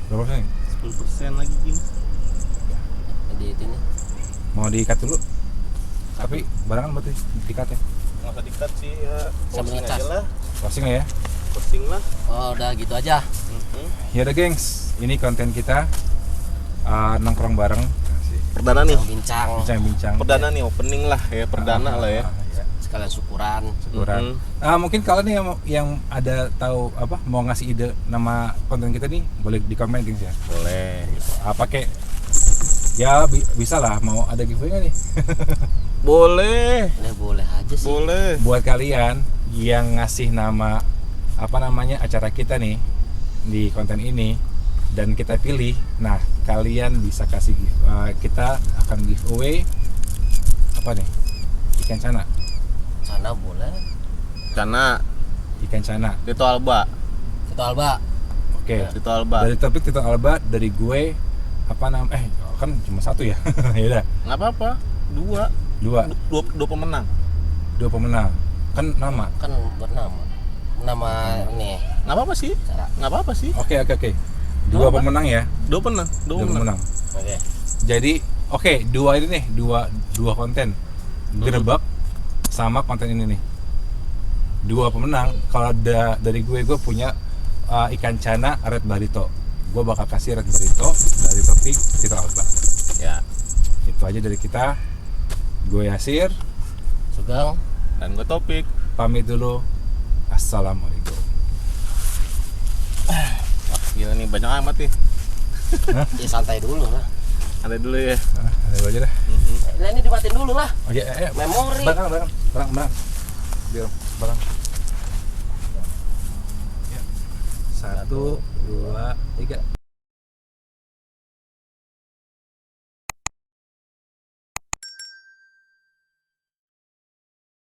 Berapa persen? 10% lagi, gengs. Di ini. Mau diikat dulu? Tapi barangan berarti diikat ya? Nggak usah dikat sih ya. Sambil Posting ngecas. aja lah. Closing lah ya? Posting lah. Oh udah gitu aja. Ya udah gengs, ini konten kita nongkrong bareng. Asik. Perdana nih. Bincang. Bincang-bincang. Perdana nih opening lah ya, perdana lah ya. Ya, Sekalian syukuran. syukuran. Mungkin kalian yang ada tahu mau ngasih ide nama konten kita nih, boleh di komen gengs ya. Boleh. Pakai ya bisa lah, mau ada giveaway nggak nih? Boleh. Boleh aja sih. Boleh. Buat kalian yang ngasih nama acara kita nih di konten ini dan kita pilih, nah kalian bisa kasih kita akan giveaway apa nih? Ikan cana. Sana boleh. Karena Ikan cana. Tito Alba. Itu Alba. Oke. Tito Alba. Dari topik Tito Alba, dari gue kan cuma satu ya. Ya udah. Nggak apa-apa. Dua pemenang. Dua pemenang. Kan nama. Kan buat nama. Nama ini nggak apa-apa sih, Cara. nggak apa-apa sih. Oke. Dua Apa? pemenang ya. Dua pemenang. Oke. Jadi dua ini nih, dua konten. Gerebek sama konten ini nih. Dua pemenang. Kalau dari gue punya ikan cana red barito. Gue bakal kasih red barito dari topik Citra Outback. Ya. Itu aja dari kita. Gue Yasir, Sugeng. Dan gue Topik. pamit dulu. Assalamualaikum. Gila nih banyak amat nih. Ya santai dulu lah. Ada dulu ya. Ada aja dah. Nah ini dimatiin dulu lah. Oke, ayo. Memori. Barang. Biar barang. Ya. 1, 2, 3.